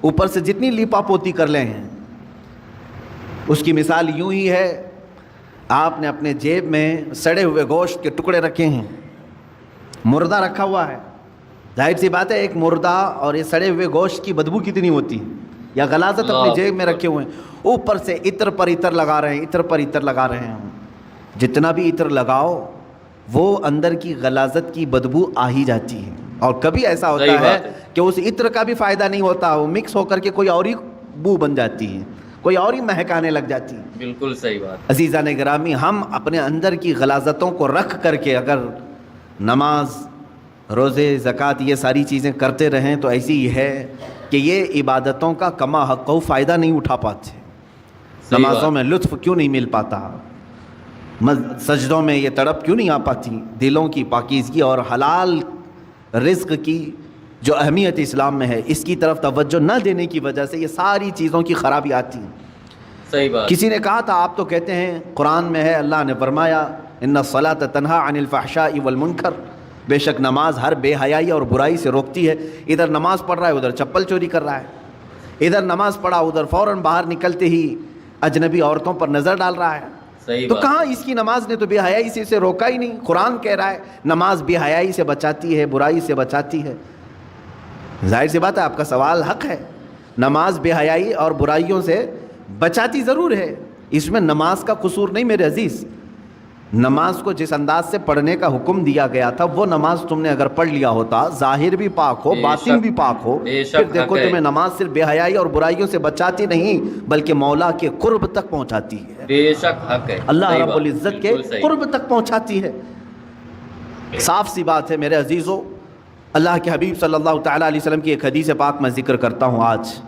اوپر سے جتنی لیپا پوتی کر لیں ہیں. اس کی مثال یوں ہی ہے، آپ نے اپنے جیب میں سڑے ہوئے گوشت کے ٹکڑے رکھے ہیں، مردہ رکھا ہوا ہے. ظاہر سی بات ہے ایک مردہ اور یہ سڑے ہوئے گوشت کی بدبو کتنی ہوتی ہے. یا غلاظت اپنی جیب میں رکھے ہوئے ہیں، اوپر سے عطر پر عطر لگا رہے ہیں، عطر پر عطر لگا رہے ہیں. جتنا بھی عطر لگاؤ وہ اندر کی غلاظت کی بدبو آ ہی جاتی ہے. اور کبھی ایسا ہوتا ہے کہ اس عطر کا بھی فائدہ نہیں ہوتا، وہ مکس ہو کر کے کوئی اور ہی بو بن جاتی ہے، کوئی اور ہی مہکانے لگ جاتی ہے. بالکل صحیح بات. عزیزان گرامی، ہم اپنے اندر کی غلاظتوں کو رکھ کر کے اگر نماز، روزے، زکوٰۃ یہ ساری چیزیں کرتے رہیں تو ایسی ہی ہے کہ یہ عبادتوں کا کما حق و فائدہ نہیں اٹھا پاتے. نمازوں میں لطف کیوں نہیں مل پاتا، سجدوں میں یہ تڑپ کیوں نہیں آ پاتی. دلوں کی پاکیزگی اور حلال رزق کی جو اہمیت اسلام میں ہے، اس کی طرف توجہ نہ دینے کی وجہ سے یہ ساری چیزوں کی خرابی آتی ہیں. صحیح بات. کسی نے کہا تھا آپ تو کہتے ہیں قرآن میں ہے، اللہ نے فرمایا ان الصلاۃ تنہا عن الفحشاء والمنکر، بے شک نماز ہر بے حیائی اور برائی سے روکتی ہے. ادھر نماز پڑھ رہا ہے ادھر چپل چوری کر رہا ہے، ادھر نماز پڑھا ادھر فوراً باہر نکلتے ہی اجنبی عورتوں پر نظر ڈال رہا ہے. تو کہاں اس کی نماز نے تو بے حیائی سے اسے روکا ہی نہیں. قرآن کہہ رہا ہے نماز بے حیائی سے بچاتی ہے، برائی سے بچاتی ہے. ظاہر سی بات ہے آپ کا سوال حق ہے، نماز بے حیائی اور برائیوں سے بچاتی ضرور ہے، اس میں نماز کا قصور نہیں میرے عزیز. نماز کو جس انداز سے پڑھنے کا حکم دیا گیا تھا وہ نماز تم نے اگر پڑھ لیا ہوتا، ظاہر بھی پاک ہو باطن بھی پاک ہو، پھر دیکھو تمہیں نماز صرف بے حیائی اور برائیوں سے بچاتی نہیں بلکہ مولا کے قرب تک پہنچاتی ہے. بے شک حق ہے، اللہ رب العزت کے قرب تک پہنچاتی ہے. صاف سی بات ہے میرے عزیزو. اللہ کے حبیب صلی اللہ تعالیٰ علیہ وسلم کی ایک حدیث پاک میں ذکر کرتا ہوں آج.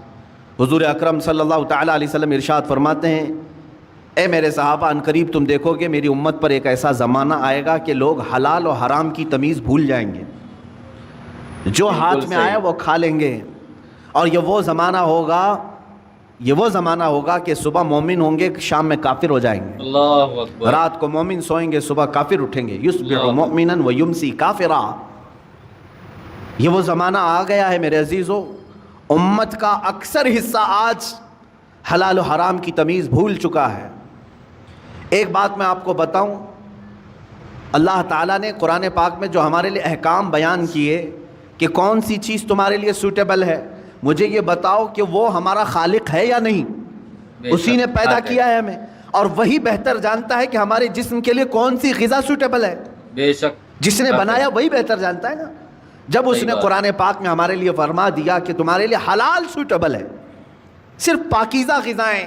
حضور اکرم صلی اللہ تعالیٰ علیہ وسلم ارشاد فرماتے ہیں، اے میرے صحابہ، ان قریب تم دیکھو گے میری امت پر ایک ایسا زمانہ آئے گا کہ لوگ حلال و حرام کی تمیز بھول جائیں گے، جو ہاتھ میں آیا وہ کھا لیں گے. اور یہ وہ زمانہ ہوگا کہ صبح مومن ہوں گے، شام میں کافر ہو جائیں گے. اللہ اکبر. رات کو مومن سوئیں گے، صبح کافر اٹھیں گے. یصبح مؤمنا ویمسی کافرا. یہ وہ زمانہ آ گیا ہے میرے عزیزو. امت کا اکثر حصہ آج حلال و حرام کی تمیز بھول چکا ہے. ایک بات میں آپ کو بتاؤں، اللہ تعالیٰ نے قرآن پاک میں جو ہمارے لیے احکام بیان کیے کہ کون سی چیز تمہارے لیے سوٹیبل ہے، مجھے یہ بتاؤ کہ وہ ہمارا خالق ہے یا نہیں. اسی نے پیدا کیا ہے ہمیں، اور وہی بہتر جانتا ہے کہ ہمارے جسم کے لیے کون سی غذا سوٹیبل ہے. بے شک جس نے بنایا وہی بہتر جانتا ہے نا. جب اس نے قرآن پاک میں ہمارے لیے فرما دیا کہ تمہارے لیے حلال سوٹیبل ہے، صرف پاکیزہ غذائیں،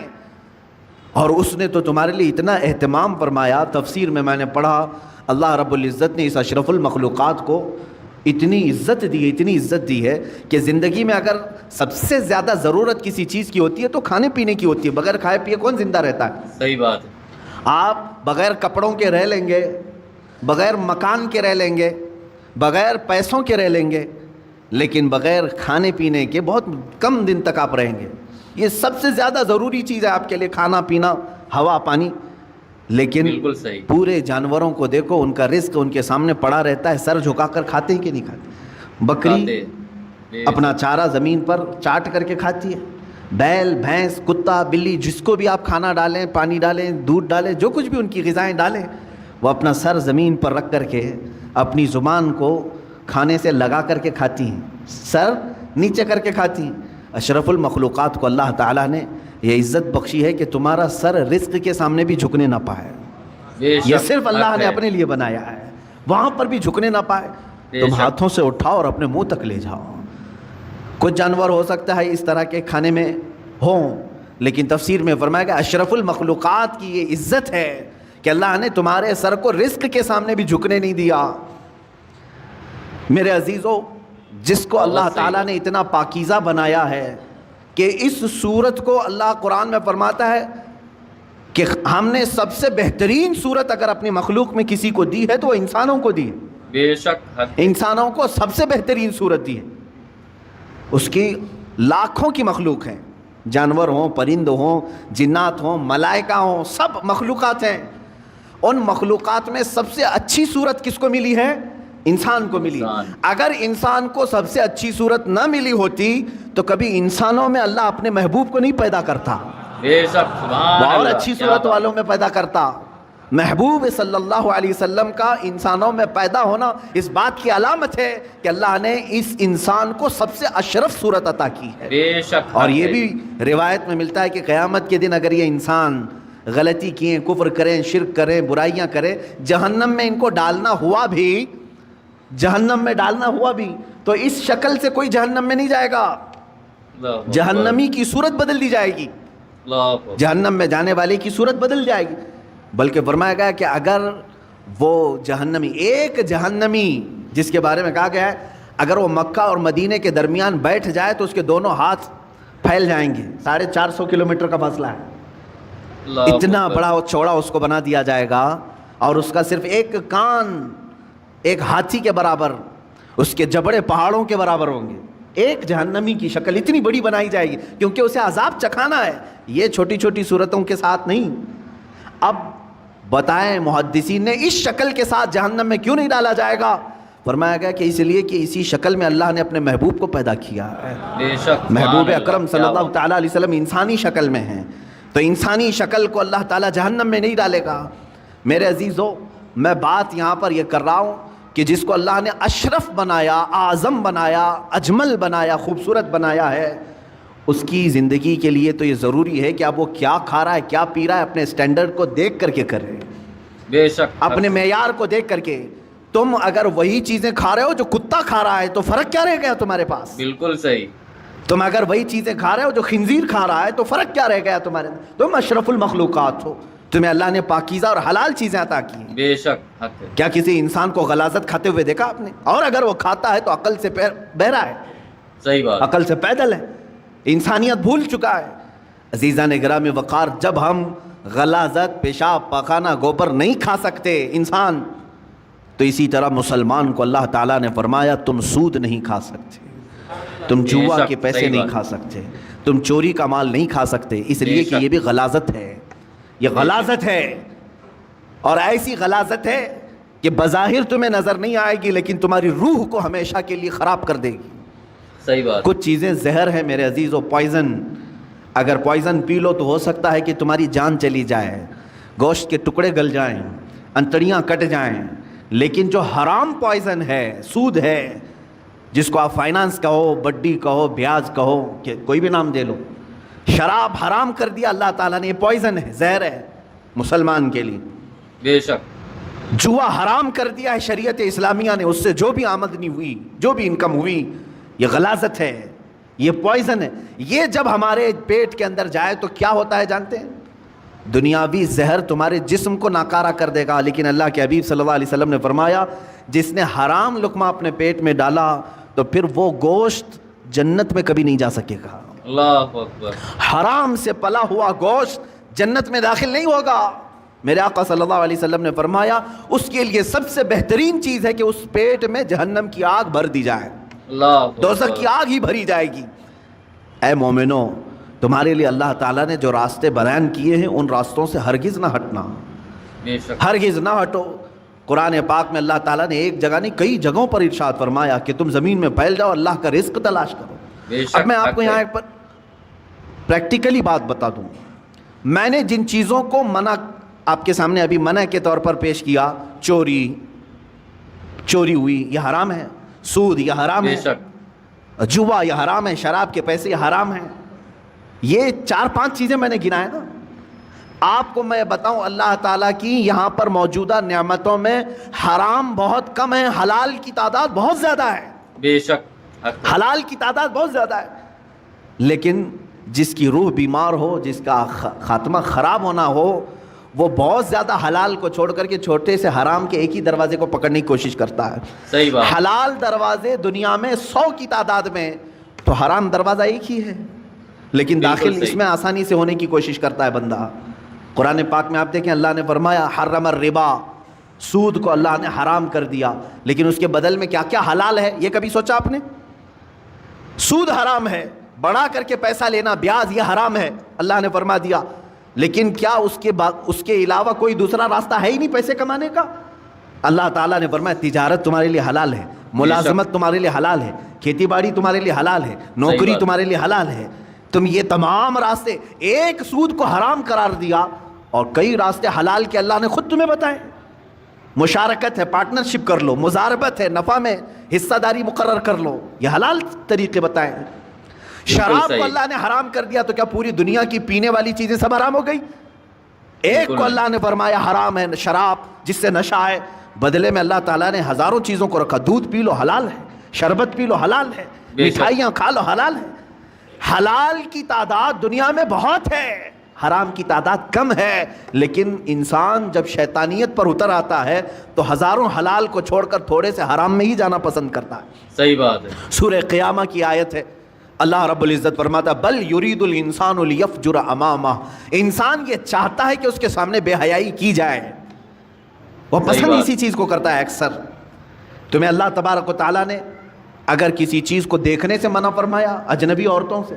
اور اس نے تو تمہارے لیے اتنا اہتمام فرمایا. تفسیر میں نے پڑھا اللہ رب العزت نے اس اشرف المخلوقات کو اتنی عزت دی ہے کہ زندگی میں اگر سب سے زیادہ ضرورت کسی چیز کی ہوتی ہے تو کھانے پینے کی ہوتی ہے. بغیر کھائے پیے کون زندہ رہتا ہے؟ صحیح بات ہے. آپ بغیر کپڑوں کے رہ لیں گے، بغیر مکان کے رہ لیں گے، بغیر پیسوں کے رہ لیں گے، لیکن بغیر کھانے پینے کے بہت کم دن تک آپ رہیں گے. یہ سب سے زیادہ ضروری چیز ہے آپ کے لیے، کھانا پینا، ہوا پانی. لیکن بالکل صحیح. پورے جانوروں کو دیکھو، ان کا رزق ان کے سامنے پڑا رہتا ہے، سر جھکا کر کھاتے ہیں کہ نہیں کھاتے؟ بکری اپنا چارہ زمین پر چاٹ کر کے کھاتی ہے. بیل، بھینس، کتا، بلی، جس کو بھی آپ کھانا ڈالیں، پانی ڈالیں، دودھ ڈالیں، جو کچھ بھی ان کی غذائیں ڈالیں، وہ اپنا سر زمین پر رکھ کر کے اپنی زبان کو کھانے سے لگا کر کے کھاتی ہیں، سر نیچے کر کے کھاتی ہیں. اشرف المخلوقات کو اللہ تعالیٰ نے یہ عزت بخشی ہے کہ تمہارا سر رزق کے سامنے بھی جھکنے نہ پائے. یہ صرف اللہ نے اپنے لیے بنایا ہے، وہاں پر بھی جھکنے نہ پائے. تم ہاتھوں سے اٹھاؤ اور اپنے منہ تک لے جاؤ. کچھ جانور ہو سکتا ہے اس طرح کے کھانے میں ہوں، لیکن تفسیر میں فرمایا کہ اشرف المخلوقات کی یہ عزت ہے کہ اللہ نے تمہارے سر کو رزق کے سامنے بھی جھکنے نہیں دیا. میرے عزیزو، جس کو اللہ تعالیٰ نے اتنا پاکیزہ بنایا ہے کہ اس صورت کو اللہ قرآن میں فرماتا ہے کہ ہم نے سب سے بہترین صورت اگر اپنی مخلوق میں کسی کو دی ہے تو وہ انسانوں کو دی ہے. بے شک انسانوں کو سب سے بہترین صورت دی ہے. اس کی لاکھوں کی مخلوق ہیں، جانور ہوں، پرند ہوں، جنات ہوں، ملائکہ ہوں، سب مخلوقات ہیں. ان مخلوقات میں سب سے اچھی صورت کس کو ملی ہے؟ انسان کو ملی. انسان. اگر انسان کو سب سے اچھی صورت نہ ملی ہوتی تو کبھی انسانوں میں اللہ اپنے محبوب کو نہیں پیدا کرتا, بے شک, سبحان اور اللہ, اچھی کیا صورت بات. والوں میں پیدا کرتا. محبوب صلی اللہ علیہ وسلم کا انسانوں میں پیدا ہونا اس بات کی علامت ہے کہ اللہ نے اس انسان کو سب سے اشرف صورت عطا کی ہے. بے شک. اور یہ بھی روایت میں ملتا ہے کہ قیامت کے دن اگر یہ انسان غلطی کیے, کفر کریں, شرک کریں, برائیاں کریں, جہنم میں ان کو ڈالنا ہوا بھی, جہنم میں ڈالنا ہوا بھی, تو اس شکل سے کوئی جہنم میں نہیں جائے گا. اللہ اکبر. جہنمی کی صورت بدل دی جائے گی, اللہ اکبر. جہنم میں جانے والے کی صورت بدل جائے گی. بلکہ فرمایا گیا کہ اگر وہ جہنمی, ایک جہنمی جس کے بارے میں کہا گیا ہے اگر وہ مکہ اور مدینے کے درمیان بیٹھ جائے تو اس کے دونوں ہاتھ پھیل جائیں گے. 450 کلومیٹر کا فاصلہ ہے, اللہ اتنا اکبر. بڑا اور چوڑا اس کو بنا دیا جائے گا, اور اس کا صرف ایک کان ایک ہاتھی کے برابر, اس کے جبڑے پہاڑوں کے برابر ہوں گے. ایک جہنمی کی شکل اتنی بڑی بنائی جائے گی کیونکہ اسے عذاب چکھانا ہے, یہ چھوٹی چھوٹی صورتوں کے ساتھ نہیں. اب بتائیں محدثین نے اس شکل کے ساتھ جہنم میں کیوں نہیں ڈالا جائے گا؟ فرمایا گیا کہ اس لیے کہ اسی شکل میں اللہ نے اپنے محبوب کو پیدا کیا ہے. بے شک, محبوب سبحان اکرم اللہ, صلی کیا اللہ بات. تعالیٰ علیہ وسلم انسانی شکل میں ہیں, تو انسانی شکل کو اللہ تعالیٰ جہنم میں نہیں ڈالے گا. میرے عزیزو, میں بات یہاں پر یہ کر رہا ہوں کہ جس کو اللہ نے اشرف بنایا, اعظم بنایا, اجمل بنایا, خوبصورت بنایا ہے, اس کی زندگی کے لیے تو یہ ضروری ہے کہ اب وہ کیا کھا رہا ہے, کیا پی رہا ہے, اپنے سٹینڈرڈ کو دیکھ کر کے کرے, بے شک, اپنے معیار کو دیکھ کر کے. تم اگر وہی چیزیں کھا رہے ہو جو کتا کھا رہا ہے تو فرق کیا رہ گیا تمہارے پاس؟ بالکل صحیح. تم اگر وہی چیزیں کھا رہے ہو جو خنزیر کھا رہا ہے تو فرق کیا رہ گیا تمہارے؟ تم اشرف المخلوقات ہو, تمہیں اللہ نے پاکیزہ اور حلال چیزیں عطا کی ہیں. بے شک, حق ہے. کیا کسی انسان کو غلاظت کھاتے ہوئے دیکھا آپ نے؟ اور اگر وہ کھاتا ہے تو عقل سے بہرا ہے, صحیح بات. عقل سے پیدل ہے, انسانیت بھول چکا ہے. عزیزان گرامی وقار, جب ہم غلاظت, پیشاب, پاخانہ, گوبر نہیں کھا سکتے انسان, تو اسی طرح مسلمان کو اللہ تعالیٰ نے فرمایا تم سود نہیں کھا سکتے, تم جوا کے پیسے نہیں کھا سکتے, تم چوری کا مال نہیں کھا سکتے, اس لیے کہ یہ بھی غلاظت ہے. یہ غلاظت ہے, اور ایسی غلاظت ہے کہ بظاہر تمہیں نظر نہیں آئے گی لیکن تمہاری روح کو ہمیشہ کے لیے خراب کر دے گی. صحیح بات. کچھ چیزیں زہر ہیں میرے عزیزو, پوائزن. اگر پوائزن پی لو تو ہو سکتا ہے کہ تمہاری جان چلی جائے, گوشت کے ٹکڑے گل جائیں, انتڑیاں کٹ جائیں. لیکن جو حرام پوائزن ہے, سود ہے, جس کو آپ فائنانس کہو, بڈی کہو, بیاج کہو, کہ کوئی بھی نام دے لو, شراب حرام کر دیا اللہ تعالیٰ نے, یہ پوائزن ہے, زہر ہے مسلمان کے لیے. بے شک. جوا حرام کر دیا ہے شریعت اسلامیہ نے, اس سے جو بھی آمدنی ہوئی, جو بھی انکم ہوئی, یہ غلاظت ہے, یہ پوائزن ہے. یہ جب ہمارے پیٹ کے اندر جائے تو کیا ہوتا ہے جانتے ہیں؟ دنیاوی زہر تمہارے جسم کو ناکارہ کر دے گا, لیکن اللہ کے حبیب صلی اللہ علیہ وسلم نے فرمایا جس نے حرام لقمہ اپنے پیٹ میں ڈالا تو پھر وہ گوشت جنت میں کبھی نہیں جا سکے گا. اللہ اکبر. حرام سے پلا ہوا گوشت جنت میں داخل نہیں ہوگا. میرے آقا صلی اللہ علیہ وسلم نے فرمایا اس کے لیے سب سے بہترین چیز ہے کہ اس پیٹ میں جہنم کی آگ بھر دی جائے, اللہ اکبر. دوزخ کی آگ ہی بھری جائے گی. اے مومنو, تمہارے لیے اللہ تعالیٰ نے جو راستے بیان کیے ہیں ان راستوں سے ہرگز نہ ہٹنا, بے شک. ہرگز نہ ہٹو. قرآن پاک میں اللہ تعالیٰ نے ایک جگہ نہیں کئی جگہوں پر ارشاد فرمایا کہ تم زمین میں پھیل جاؤ, اللہ کا رزق تلاش کرو. بے شک. اب میں آپ کو حق یہاں ہے. ایک پر پریکٹیکلی بات بتا دوں. میں نے جن چیزوں کو منع آپ کے سامنے ابھی منع کے طور پر پیش کیا, چوری ہوئی یہ حرام ہے, سود یہ حرام بے ہے, شک. جوا یہ حرام ہے, شراب کے پیسے یہ حرام ہیں. یہ 4-5 چیزیں میں نے گنائے نا. آپ کو میں بتاؤں اللہ تعالیٰ کی یہاں پر موجودہ نعمتوں میں حرام بہت کم ہے, حلال کی تعداد بہت زیادہ ہے. بے شک. حق ہے. حلال کی تعداد بہت زیادہ ہے. لیکن جس کی روح بیمار ہو, جس کا خاتمہ خراب ہونا ہو, وہ بہت زیادہ حلال کو چھوڑ کر کے چھوٹے سے حرام کے ایک ہی دروازے کو پکڑنے کی کوشش کرتا ہے. صحیح بات. حلال دروازے دنیا میں 100 کی تعداد میں, تو حرام دروازہ ایک ہی ہے, لیکن داخل اس میں آسانی سے ہونے کی کوشش کرتا ہے بندہ. قرآن پاک میں آپ دیکھیں اللہ نے فرمایا حرم الربا, سود کو اللہ نے حرام کر دیا, لیکن اس کے بدل میں کیا کیا حلال ہے یہ کبھی سوچا آپ نے؟ سود حرام ہے, بڑھا کر کے پیسہ لینا, بیاج یہ حرام ہے, اللہ نے فرما دیا. لیکن کیا اس کے علاوہ کوئی دوسرا راستہ ہے ہی نہیں پیسے کمانے کا؟ اللہ تعالیٰ نے فرمایا تجارت تمہارے لیے حلال ہے، ملازمت تمہارے لیے حلال ہے، کھیتی باڑی تمہارے لیے حلال ہے، نوکری تمہارے لیے حلال ہے. تم یہ تمام راستے، ایک سود کو حرام قرار دیا اور کئی راستے حلال کے اللہ نے خود تمہیں بتائے. مشارکت ہے، پارٹنرشپ کر لو، مزاربت ہے، نفع میں حصہ داری مقرر کر لو، یہ حلال طریقے بتائے. شراب کو اللہ نے حرام کر دیا تو کیا پوری دنیا کی پینے والی چیزیں سب حرام ہو گئی؟ ایک کو اللہ نے فرمایا حرام ہے شراب، جس سے نشہ ہے، بدلے میں اللہ تعالیٰ نے ہزاروں چیزوں کو رکھا. دودھ پی لو حلال ہے، شربت پی لو حلال ہے، مٹھائیاں کھا لو حلال ہے. حلال کی تعداد دنیا میں بہت ہے، حرام کی تعداد کم ہے. لیکن انسان جب شیطانیت پر اتر آتا ہے تو ہزاروں حلال کو چھوڑ کر تھوڑے سے حرام میں ہی جانا پسند کرتا ہے. صحیح بات ہے. سورہ قیامہ کی آیت ہے، اللہ رب العزت فرماتا بل یرید الانسان لیفجر امامہ، انسان یہ چاہتا ہے کہ اس کے سامنے بے حیائی کی جائے. وہ پسند اسی چیز کو کرتا ہے اکثر. تمہیں اللہ تبارک و تعالیٰ نے اگر کسی چیز کو دیکھنے سے منع فرمایا اجنبی عورتوں سے،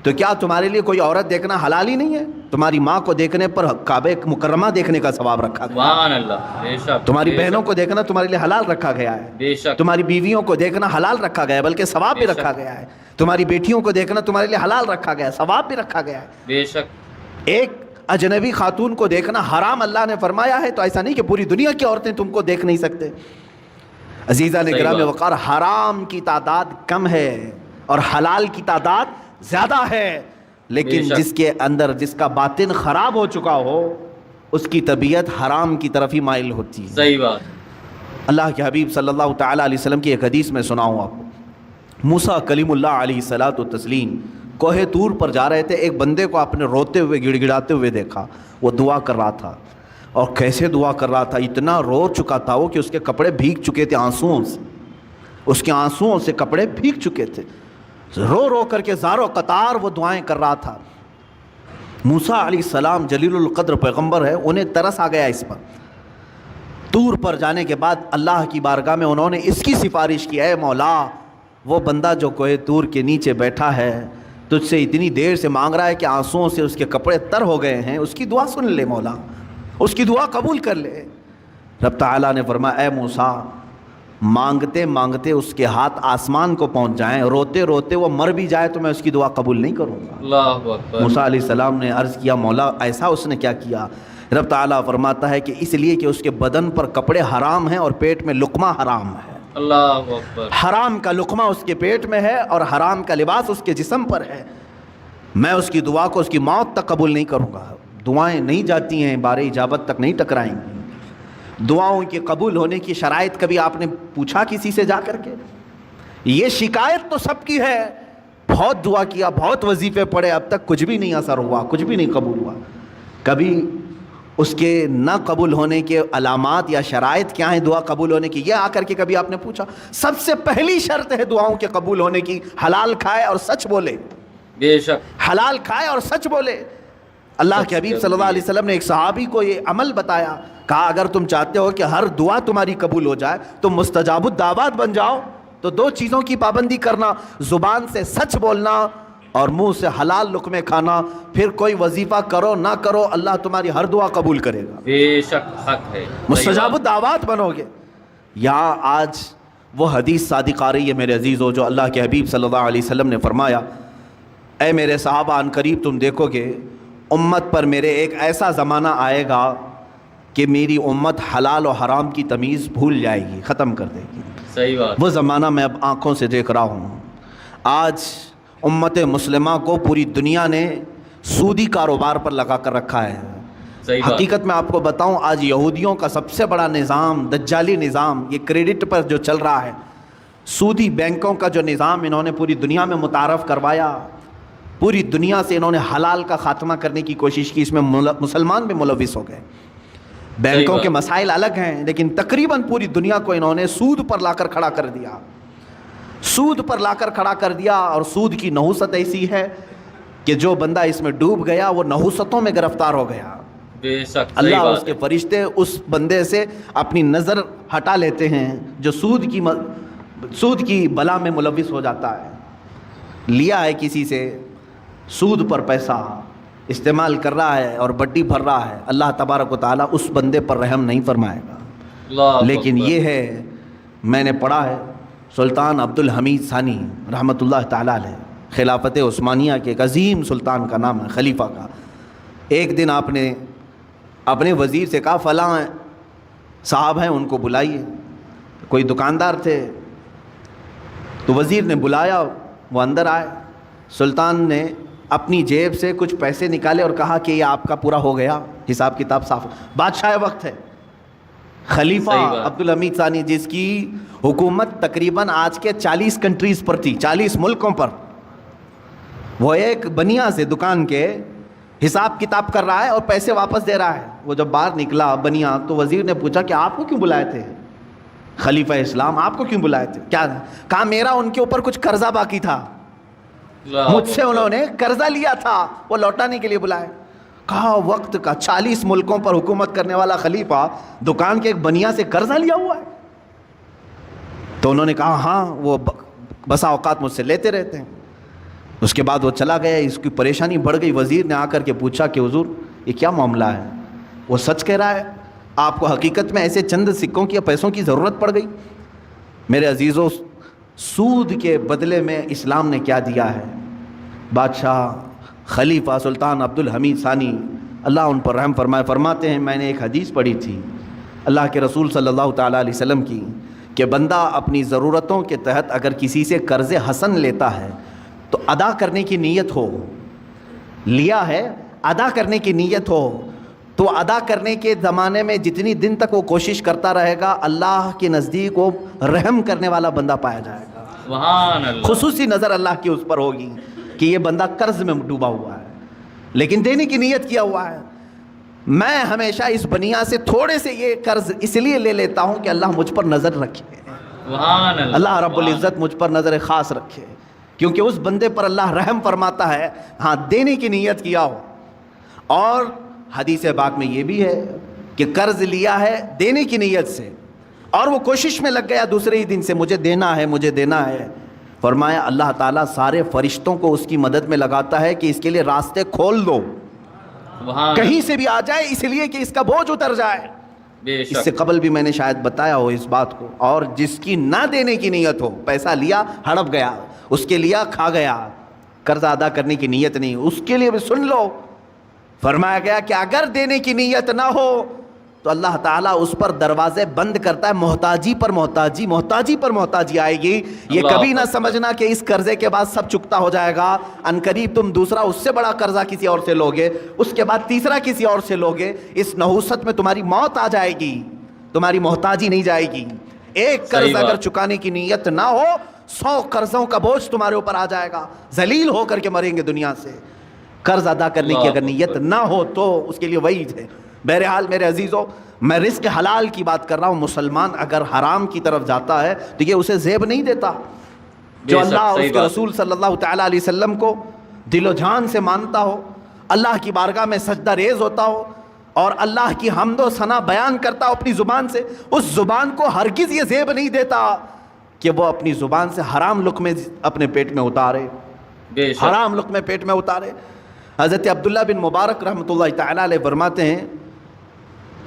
تو کیا تمہارے لیے کوئی عورت دیکھنا حلال ہی نہیں ہے؟ تمہاری ماں کو دیکھنے پر کعبہ مکرمہ دیکھنے کا ثواب رکھا گیا. سبحان اللہ. بے شک. تمہاری بہنوں کو دیکھنا تمہارے لیے حلال رکھا گیا ہے. بے شک. تمہاری بیویوں کو دیکھنا حلال رکھا گیا ہے، بلکہ ثواب بھی رکھا گیا ہے. تمہاری بیٹیوں کو دیکھنا تمہارے لیے حلال رکھا گیا ہے، ثواب بھی رکھا گیا ہے. بے شک. ایک اجنبی خاتون کو دیکھنا حرام اللہ نے فرمایا ہے، تو ایسا نہیں کہ پوری دنیا کی عورتیں تم کو دیکھ نہیں سکتے. عزیزان گرامی وقار، حرام کی تعداد کم ہے اور حلال کی تعداد زیادہ ہے، لیکن جس کے اندر جس کا باطن خراب ہو چکا ہو اس کی طبیعت حرام کی طرف ہی مائل ہوتی ہے. صحیح بات. اللہ کے حبیب صلی اللہ تعالیٰ علیہ وسلم کی ایک حدیث میں سناؤں آپ کو. موسیٰ کلیم اللہ علیہ الصلاۃ والتسلیم کوہ طور پر جا رہے تھے. ایک بندے کو آپ نے روتے ہوئے گڑ گڑاتے ہوئے دیکھا. وہ دعا کر رہا تھا، اور کیسے دعا کر رہا تھا، اتنا رو چکا تھا وہ کہ اس کے کپڑے بھیگ چکے تھے آنسوؤں سے. اس کے آنسوؤں سے کپڑے بھیگ چکے تھے. رو رو کر کے زار و قطار وہ دعائیں کر رہا تھا. موسیٰ علیہ السلام جلیل القدر پیغمبر ہے، انہیں ترس آ گیا اس پر. طور پر جانے کے بعد اللہ کی بارگاہ میں انہوں نے اس کی سفارش کی، اے مولا، وہ بندہ جو کوہ طور کے نیچے بیٹھا ہے تجھ سے اتنی دیر سے مانگ رہا ہے کہ آنسوؤں سے اس کے کپڑے تر ہو گئے ہیں، اس کی دعا سن لے مولا، اس کی دعا قبول کر لے. رب تعالیٰ نے فرمایا اے موسیٰ، مانگتے مانگتے اس کے ہاتھ آسمان کو پہنچ جائیں، روتے روتے وہ مر بھی جائے تو میں اس کی دعا قبول نہیں کروں گا. اللہ اکبر. موسیٰ علیہ السلام نے عرض کیا مولا ایسا اس نے کیا کیا؟ رب تعالیٰ فرماتا ہے کہ اس لیے کہ اس کے بدن پر کپڑے حرام ہیں اور پیٹ میں لقمہ حرام ہے. اللہ اکبر. حرام کا لقمہ اس کے پیٹ میں ہے اور حرام کا لباس اس کے جسم پر ہے. میں اس کی دعا کو اس کی موت تک قبول نہیں کروں گا. دعائیں نہیں جاتی ہیں، بار اجابت تک نہیں ٹکرائیں گی. دعاؤں کے قبول ہونے کی شرائط کبھی آپ نے پوچھا کسی سے جا کر کے؟ یہ شکایت تو سب کی ہے، بہت دعا کیا، بہت وظیفے پڑھے، اب تک کچھ بھی نہیں اثر ہوا، کچھ بھی نہیں قبول ہوا. کبھی اس کے نہ قبول ہونے کے علامات یا شرائط کیا ہیں دعا قبول ہونے کی، یہ آ کر کے کبھی آپ نے پوچھا؟ سب سے پہلی شرط ہے دعاؤں کے قبول ہونے کی، حلال کھائے اور سچ بولے. بے شک. حلال کھائے اور سچ بولے. اللہ کے حبیب صلی اللہ علیہ وسلم نے ایک صحابی کو یہ عمل بتایا، کہا اگر تم چاہتے ہو کہ ہر دعا تمہاری قبول ہو جائے تو مستجاب الدعوات بن جاؤ تو دو چیزوں کی پابندی کرنا، زبان سے سچ بولنا اور منہ سے حلال لقمے کھانا. پھر کوئی وظیفہ کرو نہ کرو اللہ تمہاری ہر دعا قبول کرے گا. بے شک حق ہے. مستجاب الدعوات بنو گے. یہاں آج وہ حدیث صادق آ رہی ہے میرے عزیزو، جو اللہ کے حبیب صلی اللہ علیہ وسلم نے فرمایا اے میرے صحابہ، ان قریب تم دیکھو گے امت پر میرے ایک ایسا زمانہ آئے گا کہ میری امت حلال و حرام کی تمیز بھول جائے گی، ختم کر دے گی. صحیح بات. وہ زمانہ میں اب آنکھوں سے دیکھ رہا ہوں. آج امت مسلمہ کو پوری دنیا نے سودی کاروبار پر لگا کر رکھا ہے. حقیقت میں آپ کو بتاؤں، آج یہودیوں کا سب سے بڑا نظام، دجالی نظام، یہ کریڈٹ پر جو چل رہا ہے، سودی بینکوں کا جو نظام انہوں نے پوری دنیا میں متعارف کروایا، پوری دنیا سے انہوں نے حلال کا خاتمہ کرنے کی کوشش کی. اس میں مسلمان بھی ملوث ہو گئے. بینکوں کے مسائل الگ ہیں لیکن تقریباً پوری دنیا کو انہوں نے سود پر لا کر کھڑا کر دیا. سود پر لا کر کھڑا کر دیا. اور سود کی نحوست ایسی ہے کہ جو بندہ اس میں ڈوب گیا وہ نحوستوں میں گرفتار ہو گیا. بے شک. اللہ اور اس کے فرشتے اس بندے سے اپنی نظر ہٹا لیتے ہیں جو سود کی بلا میں ملوث ہو جاتا ہے. لیا ہے کسی سے سود پر پیسہ استعمال کر رہا ہے اور بڈی بھر رہا ہے، اللہ تبارک و تعالیٰ اس بندے پر رحم نہیں فرمائے گا. اللہ لیکن اکبر۔ یہ ہے، میں نے پڑھا ہے سلطان عبد الحمید ثانی رحمۃ اللہ تعالیٰ علیہ، خلافت عثمانیہ کے ایک عظیم سلطان کا نام ہے، خلیفہ کا۔ ایک دن آپ نے اپنے وزیر سے کہا فلاں صاحب ہیں ان کو بلائیے، کوئی دکاندار تھے، تو وزیر نے بلایا، وہ اندر آئے، سلطان نے اپنی جیب سے کچھ پیسے نکالے اور کہا کہ یہ آپ کا پورا ہو گیا، حساب کتاب صاف۔ بادشاہ وقت ہے، خلیفہ صحیح بات۔ عبد الحمید ثانی، جس کی حکومت تقریباً آج کے 40 کنٹریز پر تھی، 40 ملکوں پر، وہ ایک بنیا سے دکان کے حساب کتاب کر رہا ہے اور پیسے واپس دے رہا ہے۔ وہ جب باہر نکلا بنیا تو وزیر نے پوچھا کہ آپ کو کیوں بلائے تھے خلیفہ اسلام، آپ کو کیوں بلائے تھے؟ کیا کہا میرا ان کے اوپر کچھ قرضہ باقی تھا، اللہ مجھ سے اکبر۔ انہوں نے قرضہ لیا تھا، وہ لوٹانے کے لیے بلائے۔ کہا وقت کا 40 ملکوں پر حکومت کرنے والا خلیفہ دکان کے ایک بنیا سے قرضہ لیا ہوا ہے؟ تو انہوں نے کہا ہاں، وہ بسا اوقات مجھ سے لیتے رہتے ہیں۔ اس کے بعد وہ چلا گیا، اس کی پریشانی بڑھ گئی۔ وزیر نے آ کر کے پوچھا کہ حضور یہ کیا معاملہ ہے؟ وہ سچ کہہ رہا ہے، آپ کو حقیقت میں ایسے چند سکوں کی یا پیسوں کی ضرورت پڑ گئی؟ میرے عزیزوں، سود کے بدلے میں اسلام نے کیا دیا ہے؟ بادشاہ خلیفہ سلطان عبد الحمید ثانی اللہ ان پر رحم فرمائے فرماتے ہیں، میں نے ایک حدیث پڑھی تھی اللہ کے رسول صلی اللہ تعالیٰ علیہ وسلم کی، کہ بندہ اپنی ضرورتوں کے تحت اگر کسی سے قرض حسن لیتا ہے تو ادا کرنے کی نیت ہو، لیا ہے ادا کرنے کی نیت ہو، تو ادا کرنے کے زمانے میں جتنی دن تک وہ کوشش کرتا رہے گا، اللہ کے نزدیک وہ رحم کرنے والا بندہ پایا جائے گا۔ سبحان اللہ۔ خصوصی نظر اللہ کی اس پر ہوگی کہ یہ بندہ قرض میں ڈوبا ہوا ہے لیکن دینے کی نیت کیا ہوا ہے۔ میں ہمیشہ اس بنیا سے تھوڑے سے یہ قرض اس لیے لے لیتا ہوں کہ اللہ مجھ پر نظر رکھے، سبحان اللہ۔ اللہ رب العزت مجھ پر نظر خاص رکھے، کیونکہ اس بندے پر اللہ رحم فرماتا ہے ہاں دینے کی نیت کیا ہو۔ اور حدیث پاک میں یہ بھی ہے کہ قرض لیا ہے دینے کی نیت سے اور وہ کوشش میں لگ گیا دوسرے ہی دن سے مجھے دینا ہے مجھے دینا ہے، فرمایا اللہ تعالیٰ سارے فرشتوں کو اس کی مدد میں لگاتا ہے کہ اس کے لیے راستے کھول دو، سبحان کہیں سے بھی آ جائے اس لیے کہ اس کا بوجھ اتر جائے۔ بے اس شک۔ سے قبل بھی میں نے شاید بتایا ہو اس بات کو۔ اور جس کی نہ دینے کی نیت ہو، پیسہ لیا ہڑپ گیا، اس کے لیا کھا گیا، قرض ادا کرنے کی نیت نہیں، اس کے لیے بھی سن لو، فرمایا گیا کہ اگر دینے کی نیت نہ ہو تو اللہ تعالیٰ اس پر دروازے بند کرتا ہے، محتاجی پر محتاجی، محتاجی پر محتاجی آئے گی۔ یہ اللہ کبھی نہ اکبر۔ سمجھنا کہ اس قرضے کے بعد سب چکتا ہو جائے گا، عنقریب تم دوسرا اس سے بڑا قرضہ کسی اور سے لوگے، اس کے بعد تیسرا کسی اور سے لوگے، اس نحوست میں تمہاری موت آ جائے گی، تمہاری محتاجی نہیں جائے گی۔ ایک قرض صحیح بات۔ اگر چکانے کی نیت نہ ہو، 100 قرضوں کا بوجھ تمہارے اوپر آ جائے گا، ذلیل ہو کر کے مریں گے دنیا سے۔ قرض ادا کرنے کی اگر نیت نہ ہو تو اس کے لیے وعید ہے۔ بہرحال میرے عزیزوں، میں رزق حلال کی بات کر رہا ہوں۔ مسلمان اگر حرام کی طرف جاتا ہے تو یہ اسے زیب نہیں دیتا۔ جو بے شک، اللہ اور صحیح اس کے بات۔ رسول صلی اللہ تعالیٰ علیہ وسلم کو دل و جان سے مانتا ہو، اللہ کی بارگاہ میں سجدہ ریز ہوتا ہو اور اللہ کی حمد و ثنا بیان کرتا ہو اپنی زبان سے، اس زبان کو ہرگز یہ زیب نہیں دیتا کہ وہ اپنی زبان سے حرام لقمے اپنے پیٹ میں اتارے، بے شک۔ حرام لقمے پیٹ میں اتارے۔ حضرت عبداللہ بن مبارک رحمۃ اللہ تعالیٰ علیہ فرماتے ہیں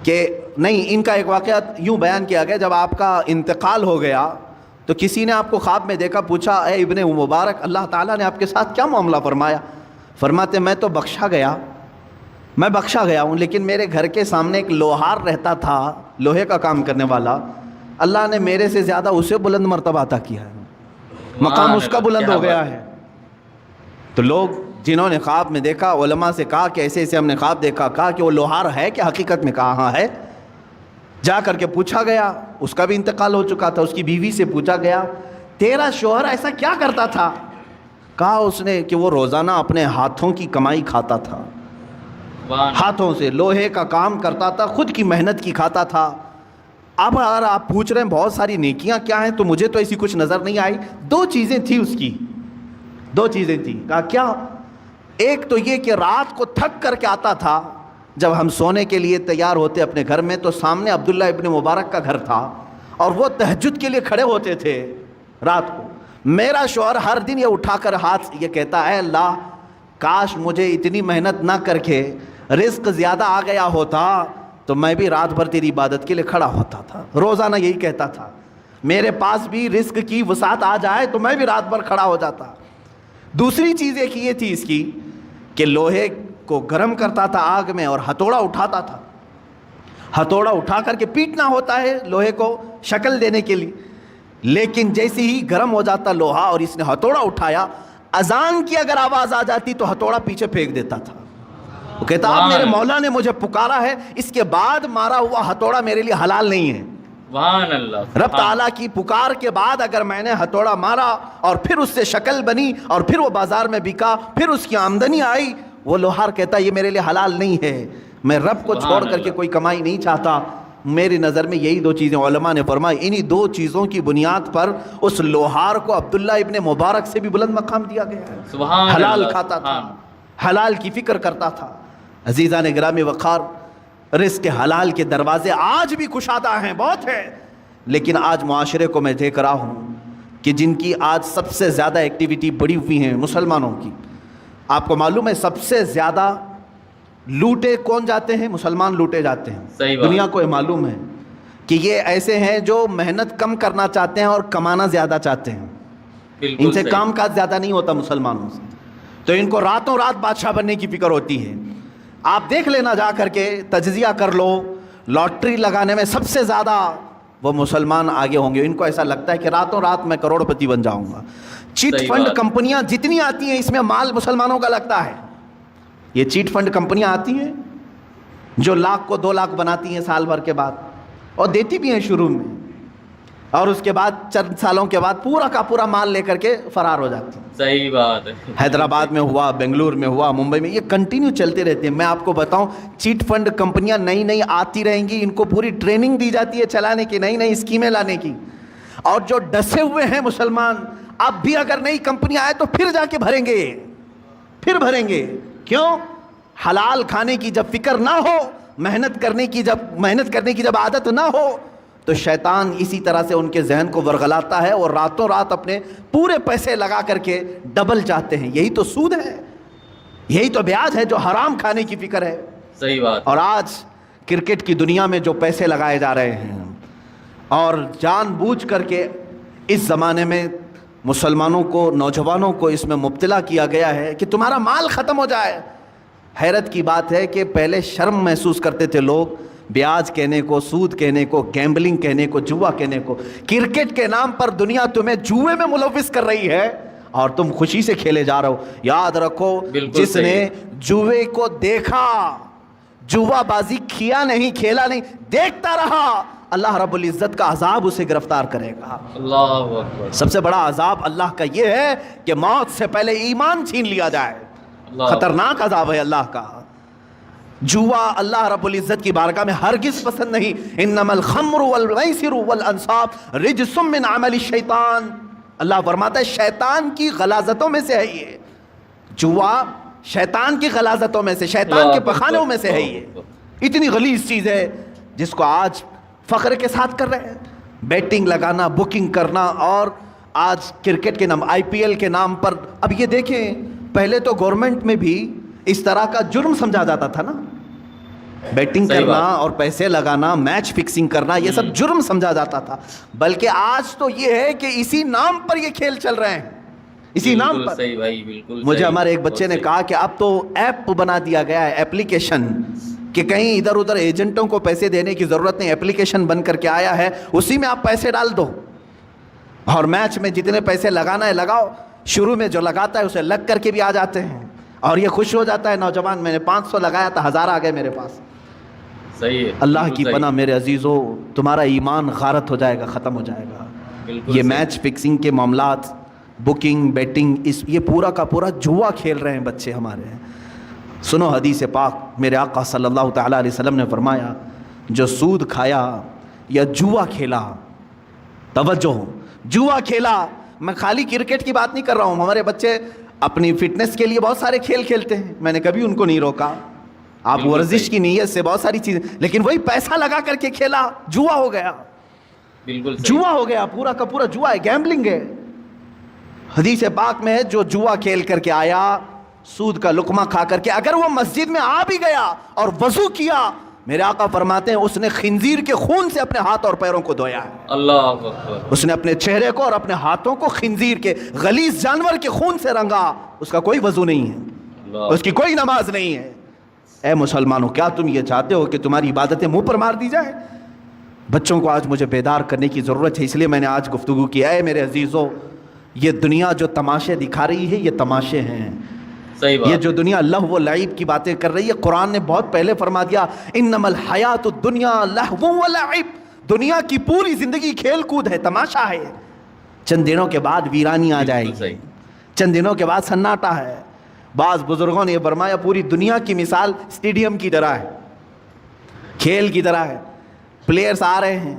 کہ نہیں، ان کا ایک واقعہ یوں بیان کیا گیا، جب آپ کا انتقال ہو گیا تو کسی نے آپ کو خواب میں دیکھا، پوچھا اے ابن مبارک اللہ تعالیٰ نے آپ کے ساتھ کیا معاملہ فرمایا؟ فرماتے میں تو بخشا گیا ہوں، لیکن میرے گھر کے سامنے ایک لوہار رہتا تھا، لوہے کا کام کرنے والا، اللہ نے میرے سے زیادہ اسے بلند مرتبہ عطا کیا ہے، مقام اس کا بلند ہو گیا ہے۔ تو لوگ جنہوں نے خواب میں دیکھا، علماء سے کہا کہ ایسے ایسے ہم نے خواب دیکھا، کہا کہ وہ لوہار ہے کہ حقیقت میں؟ کہا ہاں ہے۔ جا کر کے پوچھا گیا، اس کا بھی انتقال ہو چکا تھا، اس کی بیوی سے پوچھا گیا تیرا شوہر ایسا کیا کرتا تھا؟ کہا اس نے کہ وہ روزانہ اپنے ہاتھوں کی کمائی کھاتا تھا، ہاتھوں سے لوہے کا کام کرتا تھا، خود کی محنت کی کھاتا تھا۔ اب اگر آپ پوچھ رہے ہیں بہت ساری نیکیاں کیا ہیں، تو مجھے تو ایسی کچھ نظر نہیں آئی۔ 2 چیزیں تھیں اس کی، 2 چیزیں تھیں۔ کہا کیا؟ ایک تو یہ کہ رات کو تھک کر کے آتا تھا، جب ہم سونے کے لیے تیار ہوتے اپنے گھر میں تو سامنے عبداللہ ابن مبارک کا گھر تھا اور وہ تہجد کے لیے کھڑے ہوتے تھے رات کو۔ میرا شوہر ہر دن یہ اٹھا کر ہاتھ یہ کہتا اے اللہ کاش مجھے اتنی محنت نہ کر کے رزق زیادہ آ گیا ہوتا تو میں بھی رات بھر تیری عبادت کے لیے کھڑا ہوتا تھا. روزانہ یہی کہتا تھا. میرے پاس بھی رزق کی وسعت آ جائے تو میں بھی رات بھر کھڑا ہو جاتا. دوسری چیز ایک یہ تھی اس کی کہ لوہے کو گرم کرتا تھا آگ میں اور ہتھوڑا اٹھاتا تھا. ہتھوڑا اٹھا کر کے پیٹنا ہوتا ہے لوہے کو شکل دینے کے لیے. لیکن جیسے ہی گرم ہو جاتا لوہا اور اس نے ہتھوڑا اٹھایا, اذان کی اگر آواز آ جاتی تو ہتھوڑا پیچھے پھینک دیتا تھا. وہ کہتا اب میرے مولا نے مجھے پکارا ہے, اس کے بعد مارا ہوا ہتھوڑا میرے لیے حلال نہیں ہے. سبحان اللہ. رب تعالیٰ کی پکار کے بعد اگر میں نے ہتھوڑا مارا اور پھر اس سے شکل بنی اور پھر وہ بازار میں بکا, پھر اس کی آمدنی آئی, وہ لوہار کہتا یہ میرے لیے حلال نہیں ہے. میں رب کو چھوڑ کر کے کوئی کمائی نہیں چاہتا. میری نظر میں یہی دو چیزیں علماء نے فرمائی, انہی دو چیزوں کی بنیاد پر اس لوہار کو عبداللہ ابن مبارک سے بھی بلند مقام دیا گیا ہے. سبحان حلال اللہ. کھاتا تھا, حلال کی فکر کرتا تھا. عزیزان گرامی وقار, رزق کے حلال کے دروازے آج بھی کشادہ ہیں, بہت ہیں. لیکن آج معاشرے کو میں دیکھ رہا ہوں کہ جن کی آج سب سے زیادہ ایکٹیویٹی بڑھی ہوئی ہیں مسلمانوں کی. آپ کو معلوم ہے سب سے زیادہ لوٹے کون جاتے ہیں؟ مسلمان لوٹے جاتے ہیں. صحیح بات. دنیا کو یہ معلوم ہے کہ یہ ایسے ہیں جو محنت کم کرنا چاہتے ہیں اور کمانا زیادہ چاہتے ہیں. ان سے کام کاج زیادہ نہیں ہوتا مسلمانوں سے, تو ان کو راتوں رات بادشاہ بننے کی فکر ہوتی ہے. آپ دیکھ لینا جا کر کے, تجزیہ کر لو, لاٹری لگانے میں سب سے زیادہ وہ مسلمان آگے ہوں گے. ان کو ایسا لگتا ہے کہ راتوں رات میں کروڑ پتی بن جاؤں گا. چیٹ فنڈ کمپنیاں جتنی آتی ہیں اس میں مال مسلمانوں کا لگتا ہے. یہ چیٹ فنڈ کمپنیاں آتی ہیں جو لاکھ کو 2 لاکھ بناتی ہیں سال بھر کے بعد, اور دیتی بھی ہیں شروع میں, اور اس کے بعد چند سالوں کے بعد پورا کا پورا مال لے کر کے فرار ہو جاتی ہیں. صحیح بات ہے. حیدرآباد میں ہوا, بنگلور میں ہوا, ممبئی میں, یہ کنٹینیو چلتے رہتے ہیں. میں آپ کو بتاؤں, چیٹ فنڈ کمپنیاں نئی نئی آتی رہیں گی, ان کو پوری ٹریننگ دی جاتی ہے چلانے کی, نئی نئی اسکیمیں لانے کی. اور جو ڈسے ہوئے ہیں مسلمان, اب بھی اگر نئی کمپنی آئے تو پھر جا کے بھریں گے, پھر بھریں گے. کیوں؟ حلال کھانے کی جب فکر نہ ہو, محنت کرنے کی جب عادت نہ ہو, تو شیطان اسی طرح سے ان کے ذہن کو ورغلاتا ہے اور راتوں رات اپنے پورے پیسے لگا کر کے ڈبل چاہتے ہیں. یہی تو سود ہے, یہی تو بیاج ہے جو حرام کھانے کی فکر ہے. صحیح بات. اور آج کرکٹ کی دنیا میں جو پیسے لگائے جا رہے ہیں, اور جان بوجھ کر کے اس زمانے میں مسلمانوں کو, نوجوانوں کو اس میں مبتلا کیا گیا ہے کہ تمہارا مال ختم ہو جائے. حیرت کی بات ہے کہ پہلے شرم محسوس کرتے تھے لوگ بیاج کہنے کو, سود کہنے کو, گیمبلنگ کہنے کو, جوا کہنے کو. کرکٹ کے نام پر دنیا تمہیں جوئے میں ملوث کر رہی ہے اور تم خوشی سے کھیلے جا رہے ہو. یاد رکھو, جس نے جوئے کو دیکھا, جوا بازی کیا نہیں, کھیلا نہیں, دیکھتا رہا, اللہ رب العزت کا عذاب اسے گرفتار کرے گا. اللہ اکبر. سب سے بڑا عذاب اللہ کا یہ ہے کہ موت سے پہلے ایمان چھین لیا جائے. خطرناک عذاب ہے اللہ کا. جوا اللہ رب العزت کی بارگاہ میں ہرگز پسند نہیں. انما الخمر والمیسر والانصاب رجس من عمل الشیطان. اللہ فرماتا ہے شیطان کی غلاظتوں میں سے ہے یہ. جوا شیطان کی غلاظتوں میں سے, شیطان کے پخانوں میں سے ہے یہ. اتنی غلیظ چیز ہے جس کو آج فخر کے ساتھ کر رہے ہیں. بیٹنگ لگانا, بکنگ کرنا, اور آج کرکٹ کے نام, IPL کے نام پر. اب یہ دیکھیں, پہلے تو گورنمنٹ میں بھی اس طرح کا جرم سمجھا جاتا تھا نا, بیٹنگ کرنا اور پیسے لگانا, میچ فکسنگ کرنا, یہ سب جرم سمجھا جاتا تھا. بلکہ آج تو یہ ہے کہ اسی نام پر یہ کھیل چل رہے ہیں, اسی نام پر. صحیح بھائی, بالکل. مجھے ہمارے ایک بچے نے کہا کہ اب تو ایپ بنا دیا گیا ہے, ایپلیکیشن, کہ کہیں ادھر ادھر ایجنٹوں کو پیسے دینے کی ضرورت نہیں, ایپلیکیشن بن کر کے آیا ہے, اسی میں آپ پیسے ڈال دو اور میچ میں جتنے پیسے لگانا ہے لگاؤ. شروع میں جو لگاتا ہے اسے لگ کر کے بھی آ جاتے ہیں اور یہ خوش ہو جاتا ہے نوجوان, میں نے 500 لگایا تھا, 1000 آ گئے میرے پاس. صحیح ہے. اللہ کی پناہ میرے عزیزو, تمہارا ایمان غارت ہو جائے گا, ختم ہو جائے گا. یہ میچ فکسنگ کے معاملات, بکنگ, بیٹنگ, یہ پورا کا پورا جوا کھیل رہے ہیں بچے ہمارے. سنو حدیث پاک, میرے آقا صلی اللہ تعالیٰ علیہ وسلم نے فرمایا, جو سود کھایا یا جوا کھیلا, توجہ, جوا کھیلا, میں خالی کرکٹ کی بات نہیں کر رہا ہوں, ہمارے بچے اپنی فٹنس کے لیے بہت سارے کھیل کھیلتے ہیں, میں نے کبھی ان کو نہیں روکا. آپ ورزش کی نیت سے بہت ساری چیزیں, لیکن وہی پیسہ لگا کر کے کھیلا, جوا ہو گیا. بالکل جوا ہو گیا, پورا کا پورا جوا ہے, گیمبلنگ ہے. حدیث پاک میں ہے جو جوا کھیل کر کے آیا, سود کا لقمہ کھا کر کے, اگر وہ مسجد میں آ بھی گیا اور وضو کیا میرے آقا فرماتے ہیں اس نے خنزیر کے خون سے اپنے ہاتھ اور پیروں کو دھویا ہے. اللہ اکبر. اس نے اپنے چہرے کو اور اپنے ہاتھوں کو خنزیر کے غلیظ جانور کے خون سے رنگا. اس کا کوئی وضو نہیں ہے, اللہ. اس کی کوئی نماز نہیں ہے. اے مسلمانوں, کیا تم یہ چاہتے ہو کہ تمہاری عبادتیں منہ پر مار دی جائے؟ بچوں کو آج مجھے بیدار کرنے کی ضرورت ہے, اس لیے میں نے آج گفتگو کی. اے میرے عزیزو, یہ دنیا جو تماشے دکھا رہی ہے یہ تماشے ہیں. صحیح بات. یہ جو دنیا لہو و لعب کی باتیں کر رہی ہے, قرآن نے بہت پہلے فرما دیا انما الحیات الدنیا لہو و لعب. دنیا کی پوری زندگی کھیل کود ہے, تماشا ہے. چند دنوں کے بعد ویرانی آ جائے بالکل گی, صحیح. چند دنوں کے بعد سناٹا ہے. بعض بزرگوں نے یہ فرمایا پوری دنیا کی مثال اسٹیڈیم کی طرح ہے, کھیل کی طرح ہے. پلیئرز آ رہے ہیں,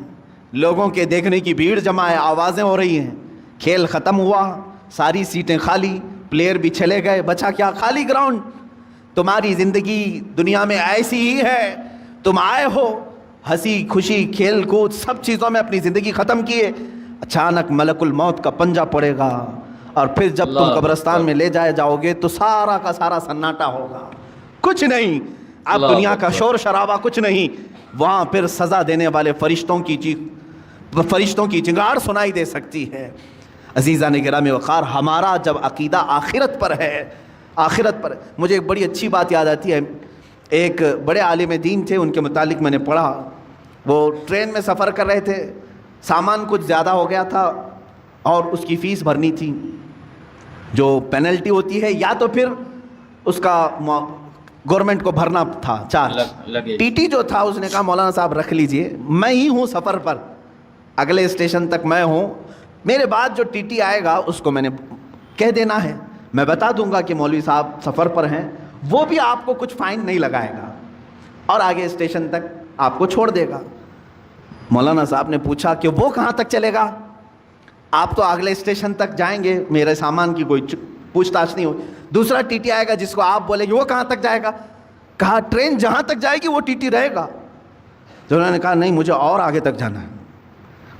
لوگوں کے دیکھنے کی بھیڑ جمع ہے, آوازیں ہو رہی ہیں. کھیل ختم ہوا, ساری سیٹیں خالی, پلیئر بھی چلے گئے, بچا کیا؟ خالی گراؤنڈ. تمہاری زندگی دنیا میں ایسی ہی ہے, تم آئے ہو ہنسی خوشی کھیل کود سب چیزوں میں اپنی زندگی ختم کیے. اچانک ملک الموت کا پنجہ پڑے گا, اور پھر جب تم قبرستان میں لے جاؤ گے تو سارا کا سارا سناٹا ہوگا, کچھ نہیں. اب دنیا کا شور شرابہ کچھ نہیں. وہاں پھر سزا دینے والے فرشتوں کی چنگاڑ سنائی دے سکتی ہے. عزیزان گرامی وقار, ہمارا جب عقیدہ آخرت پر ہے, آخرت پر, مجھے ایک بڑی اچھی بات یاد آتی ہے. ایک بڑے عالم دین تھے, ان کے متعلق میں نے پڑھا. وہ ٹرین میں سفر کر رہے تھے, سامان کچھ زیادہ ہو گیا تھا اور اس کی فیس بھرنی تھی. جو پینلٹی ہوتی ہے یا تو پھر اس کا گورنمنٹ کو بھرنا تھا چارج. ٹی ٹی جو تھا اس نے کہا مولانا صاحب رکھ لیجئے, میں ہی ہوں سفر پر, اگلے اسٹیشن تک میں ہوں, میرے بعد جو ٹی ٹی آئے گا اس کو میں نے کہہ دینا ہے, میں بتا دوں گا کہ مولوی صاحب سفر پر ہیں, وہ بھی آپ کو کچھ فائن نہیں لگائے گا اور آگے اسٹیشن تک آپ کو چھوڑ دے گا. مولانا صاحب نے پوچھا کہ وہ کہاں تک چلے گا؟ آپ تو اگلے اسٹیشن تک جائیں گے, میرے سامان کی کوئی پوچھ تاچھ نہیں ہوئی. دوسرا ٹی ٹی آئے گا جس کو آپ بولیں گے وہ کہاں تک جائے گا؟ کہا ٹرین جہاں تک جائے گی وہ ٹی ٹی رہے گا. تو انہوں نے کہا نہیں, مجھے اور آگے تک جانا ہے,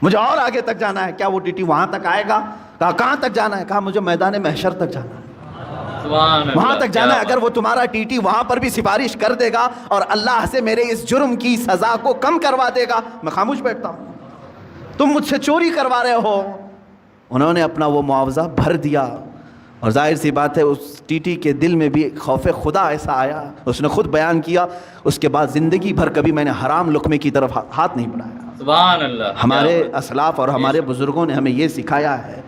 مجھے اور آگے تک جانا ہے. کیا وہ ٹی ٹی وہاں تک آئے گا؟ کہا کہاں تک جانا ہے؟ کہا مجھے میدان محشر تک جانا ہے, وہاں تک جانا ہے. اگر وہ تمہارا ٹی ٹی وہاں پر بھی سفارش کر دے گا اور اللہ سے میرے اس جرم کی سزا کو کم کروا دے گا, میں خاموش بیٹھتا ہوں. تم مجھ سے چوری کروا رہے ہو. انہوں نے اپنا وہ معاوضہ بھر دیا, اور ظاہر سی بات ہے اس ٹی ٹی کے دل میں بھی خوف خدا ایسا آیا, اس نے خود بیان کیا, اس کے بعد زندگی بھر کبھی میں نے حرام لقمے کی طرف ہاتھ نہیں بڑھایا. سبحان اللہ. ہمارے اسلاف اور ہمارے بزرگوں نے ہمیں یہ سکھایا ہے.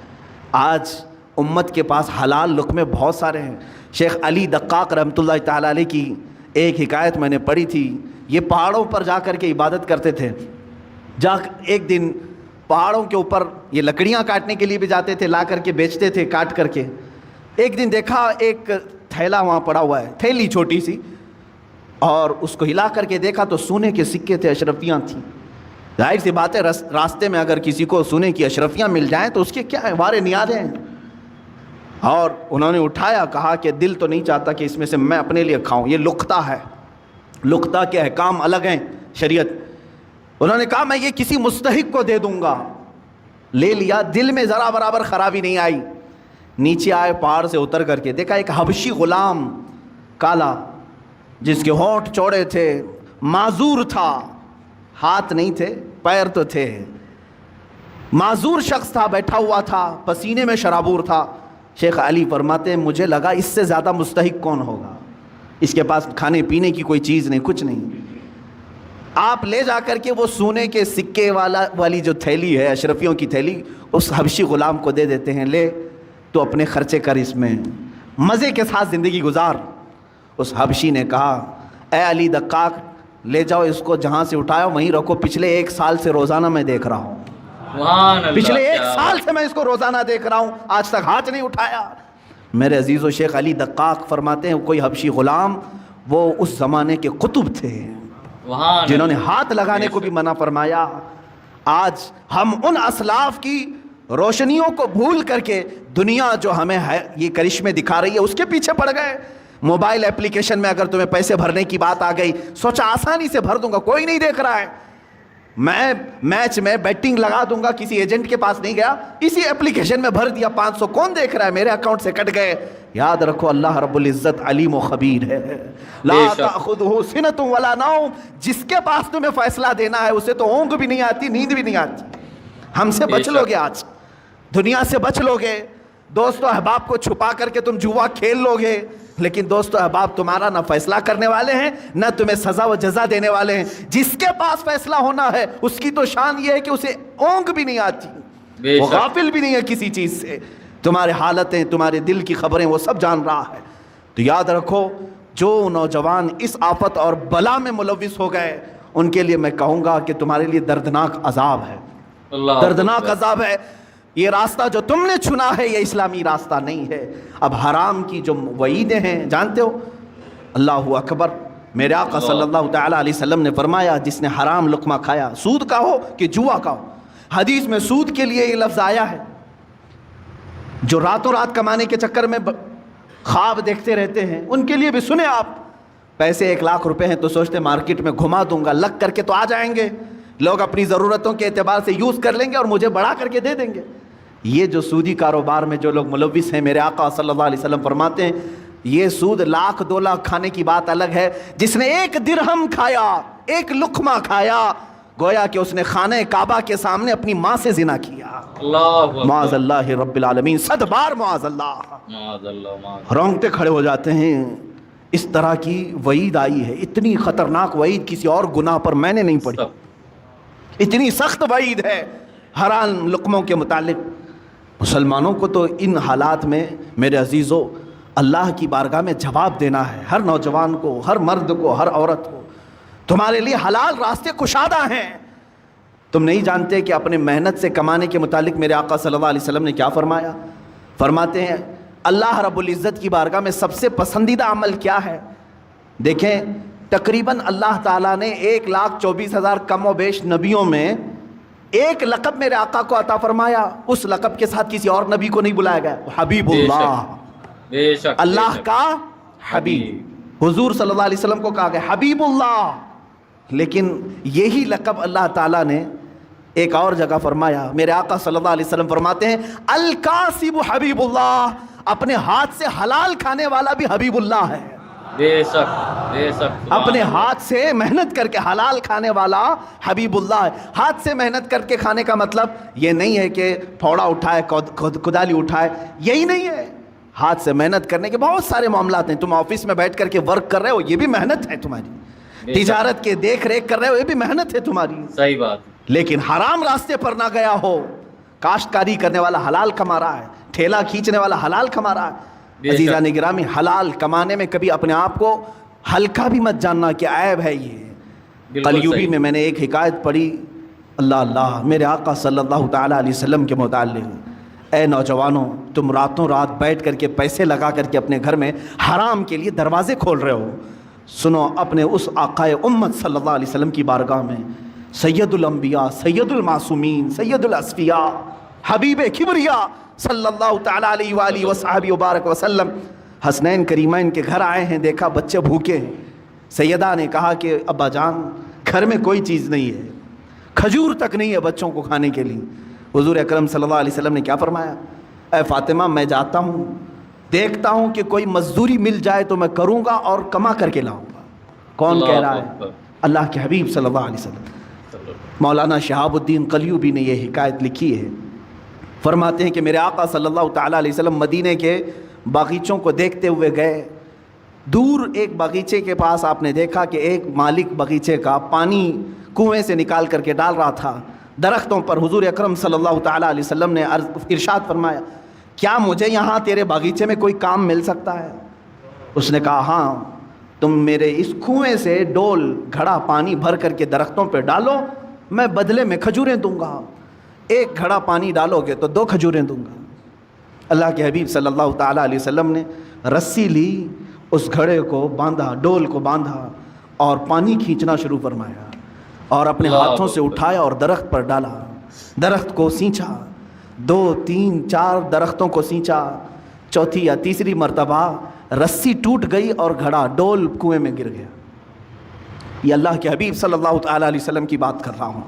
آج امت کے پاس حلال لقمے بہت سارے ہیں. شیخ علی دقاق رحمۃ اللہ تعالیٰ علیہ کی ایک حکایت میں نے پڑھی تھی. یہ پہاڑوں پر جا کر کے عبادت کرتے تھے. ایک دن پہاڑوں کے اوپر یہ لکڑیاں کاٹنے کے لیے بھی جاتے تھے, لا کر کے بیچتے تھے کاٹ کر کے. ایک دن دیکھا ایک تھیلا وہاں پڑا ہوا ہے, تھیلی چھوٹی سی, اور اس کو ہلا کر کے دیکھا تو سونے کے سکے تھے, اشرفیاں تھیں. ظاہر سی بات ہے راستے میں اگر کسی کو سونے کی اشرفیاں مل جائیں تو اس کے کیا ہے, وارے نیازیں ہیں. اور انہوں نے اٹھایا, کہا کہ دل تو نہیں چاہتا کہ اس میں سے میں اپنے لیے کھاؤں, یہ لقطہ ہے, لقطہ کے احکام الگ ہیں شریعت. انہوں نے کہا میں یہ کسی مستحق کو دے دوں گا. لے لیا, دل میں ذرا برابر خرابی نہیں آئی. نیچے آئے, پہاڑ سے اتر کر کے دیکھا ایک حبشی غلام کالا, جس کے ہونٹ چوڑے تھے, معذور تھا, ہاتھ نہیں تھے پیر تو تھے, معذور شخص تھا, بیٹھا ہوا تھا, پسینے میں شرابور تھا. شیخ علی فرماتے ہیں مجھے لگا اس سے زیادہ مستحق کون ہوگا, اس کے پاس کھانے پینے کی کوئی چیز نہیں, کچھ نہیں. آپ لے جا کر کے وہ سونے کے سکے والی جو تھیلی ہے, اشرفیوں کی تھیلی, اس حبشی غلام کو دے دیتے ہیں, لے تو اپنے خرچے کر, اس میں مزے کے ساتھ زندگی گزار. اس حبشی نے کہا اے علی دقاق لے جاؤ اس کو, جہاں سے اٹھایا وہیں رکھو, پچھلے 1 سال سے روزانہ میں دیکھ رہا ہوں, پچھلے 1 سال سے میں اس کو روزانہ دیکھ رہا ہوں, آج تک ہاتھ نہیں اٹھایا. میرے عزیز و شیخ علی دقاق فرماتے ہیں کوئی حبشی غلام وہ اس زمانے کے قطب تھے جنہوں نے ہاتھ لگانے کو بھی منع فرمایا. آج ہم ان اسلاف کی روشنیوں کو بھول کر کے دنیا جو ہمیں ہے یہ کرشمے دکھا رہی ہے اس کے پیچھے پڑ گئے. موبائل اپلیکیشن میں اگر تمہیں پیسے بھرنے کی بات آ گئی, سوچا آسانی سے بھر دوں گا, کوئی نہیں دیکھ رہا ہے. میں میچ میں بیٹنگ لگا دوں گا, کسی ایجنٹ کے پاس نہیں گیا, اسی اپلیکیشن میں بھر دیا 500, کون دیکھ رہا ہے, میرے اکاؤنٹ سے کٹ گئے. یاد رکھو اللہ رب العزت علیم و خبیر ہے. لا تأخذہ سنۃ ولا نوم, جس کے پاس تمہیں فیصلہ دینا ہے اسے تو اونگ بھی نہیں آتی, نیند بھی نہیں آتی. ہم سے بچ لو گے, آج دنیا سے بچ لو گے. دوست و احباب کو چھپا کر کے تم جوا کھیل لو گے, لیکن دوست و احباب تمہارا نہ فیصلہ کرنے والے ہیں نہ تمہیں سزا و جزا دینے والے ہیں. جس کے پاس فیصلہ ہونا ہے اس کی تو شان یہ ہے کہ اسے اونگ بھی نہیں آتی, وہ غافل بھی نہیں ہے کسی چیز سے. تمہارے حالتیں, تمہارے دل کی خبریں وہ سب جان رہا ہے. تو یاد رکھو, جو نوجوان اس آفت اور بلا میں ملوث ہو گئے ان کے لیے میں کہوں گا کہ تمہارے لیے دردناک عذاب ہے, دردناک عذاب ہے. یہ راستہ جو تم نے چنا ہے یہ اسلامی راستہ نہیں ہے. اب حرام کی جو وعیدیں ہیں جانتے ہو, اللہ اکبر. میرے آقا صلی اللہ تعالیٰ علیہ وسلم نے فرمایا جس نے حرام لقمہ کھایا, سود کا ہو کہ جوا کا ہو, حدیث میں سود کے لیے یہ لفظ آیا ہے. جو راتوں رات کمانے کے چکر میں خواب دیکھتے رہتے ہیں ان کے لیے بھی سنیں آپ. پیسے 1 لاکھ روپے ہیں تو سوچتے مارکیٹ میں گھما دوں گا, لگ کر کے تو آ جائیں گے, لوگ اپنی ضرورتوں کے اعتبار سے یوز کر لیں گے اور مجھے بڑھا کر کے دے دیں گے. یہ جو سودی کاروبار میں جو لوگ ملوث ہیں, میرے آقا صلی اللہ علیہ وسلم فرماتے ہیں یہ سود 1 لاکھ 2 لاکھ کھانے کی بات الگ ہے. جس نے 1 درہم کھایا, 1 لقمہ کھایا, گویا کہ اس نے خانہ کعبہ کے سامنے اپنی ماں سے زنا کیا. معاذ اللہ رب العالمین, 100 بار معاذ اللہ. رونگٹے کھڑے ہو جاتے ہیں. اس طرح کی وعید آئی ہے, اتنی خطرناک وعید کسی اور گناہ پر میں نے نہیں پڑھی. اتنی سخت وعید ہے حرام لقموں کے متعلق. مسلمانوں کو تو ان حالات میں میرے عزیزو اللہ کی بارگاہ میں جواب دینا ہے. ہر نوجوان کو, ہر مرد کو, ہر عورت کو, تمہارے لیے حلال راستے کشادہ ہیں. تم نہیں جانتے کہ اپنے محنت سے کمانے کے متعلق میرے آقا صلی اللہ علیہ وسلم نے کیا فرمایا. فرماتے ہیں اللہ رب العزت کی بارگاہ میں سب سے پسندیدہ عمل کیا ہے. دیکھیں تقریباً اللہ تعالیٰ نے 1,24,000 کم و بیش نبیوں میں ایک لقب میرے آقا کو عطا فرمایا. اس لقب کے ساتھ کسی اور نبی کو نہیں بلایا گیا, حبیب اللہ, اللہ کا حبیب. حضور صلی اللہ علیہ وسلم کو کہا گیا حبیب اللہ. لیکن یہی لقب اللہ تعالیٰ نے ایک اور جگہ فرمایا. میرے آقا صلی اللہ علیہ وسلم فرماتے ہیں الکاسب حبیب اللہ, اپنے ہاتھ سے حلال کھانے والا بھی حبیب اللہ ہے. بے شک اپنے ہاتھ سے محنت کر کے حلال کھانے والا حبیب اللہ ہے. ہاتھ سے محنت کر کے کھانے کا مطلب یہ نہیں ہے کہ پھوڑا اٹھائے, کدالی اٹھائے, یہی نہیں ہے. ہاتھ سے محنت کرنے کے بہت سارے معاملات ہیں. تم آفس میں بیٹھ کر کے ورک کر رہے ہو, یہ بھی محنت ہے تمہاری. تجارت کے دیکھ ریکھ کر رہے ہو, یہ بھی محنت ہے تمہاری. صحیح بات. لیکن حرام راستے پر نہ گیا ہو. کاشتکاری کرنے والا حلال کما رہا ہے, ٹھیلا کھینچنے والا حلال کما رہا ہے. عزیزان گرامی, حلال کمانے میں کبھی اپنے آپ کو ہلکا بھی مت جاننا کہ عیب ہے یہ. قلیوبی میں میں نے ایک حکایت پڑھی, اللہ اللہ, میرے آقا صلی اللہ تعالیٰ علیہ وسلم کے متعلق. اے نوجوانوں, تم راتوں رات بیٹھ کر کے پیسے لگا کر کے اپنے گھر میں حرام کے لیے دروازے کھول رہے ہو. سنو اپنے اس آقائے امت صلی اللہ علیہ وسلم کی بارگاہ میں, سید الانبیاء, سید المعصومین, سید الاصفیاء, حبیب کبریا صلی اللہ تعالیٰ علیہ وآلہ وصحبہ وبارک وسلم حسنین کریمین کے گھر آئے ہیں. دیکھا بچے بھوکے ہیں. سیدہ نے کہا کہ ابا جان گھر میں کوئی چیز نہیں ہے, کھجور تک نہیں ہے بچوں کو کھانے کے لیے. حضور اکرم صلی اللہ علیہ وسلم نے کیا فرمایا, اے فاطمہ میں جاتا ہوں, دیکھتا ہوں کہ کوئی مزدوری مل جائے تو میں کروں گا اور کما کر کے لاؤں گا. کون کہہ رہا ہے؟ اللہ کے حبیب صلی اللہ علیہ وسلم. مولانا شہاب الدین قلیوبی نے یہ حکایت لکھی ہے. فرماتے ہیں کہ میرے آقا صلی اللہ تعالیٰ علیہ وسلم مدینے کے باغیچوں کو دیکھتے ہوئے گئے. دور ایک باغیچے کے پاس آپ نے دیکھا کہ ایک مالک باغیچے کا پانی کنویں سے نکال کر کے ڈال رہا تھا درختوں پر. حضور اکرم صلی اللہ تعالیٰ علیہ وسلم نے ارشاد فرمایا کیا مجھے یہاں تیرے باغیچے میں کوئی کام مل سکتا ہے؟ اس نے کہا ہاں, تم میرے اس کنویں سے ڈول گھڑا پانی بھر کر کے درختوں پہ ڈالو, میں بدلے میں کھجوریں دوں گا. 1 گھڑا پانی ڈالو گے تو 2 کھجوریں دوں گا. اللہ کے حبیب صلی اللہ تعالیٰ علیہ وسلم نے رسی لی, اس گھڑے کو باندھا, ڈول کو باندھا اور پانی کھینچنا شروع فرمایا اور اپنے ہاتھوں سے اٹھایا اور درخت پر ڈالا. درخت کو سینچا, 2 3 4 درختوں کو سینچا. چوتھی یا تیسری مرتبہ رسی ٹوٹ گئی اور گھڑا ڈول کنویں میں گر گیا. یہ اللہ کے حبیب صلی اللہ تعالیٰ علیہ وسلم کی بات کر رہا ہوں۔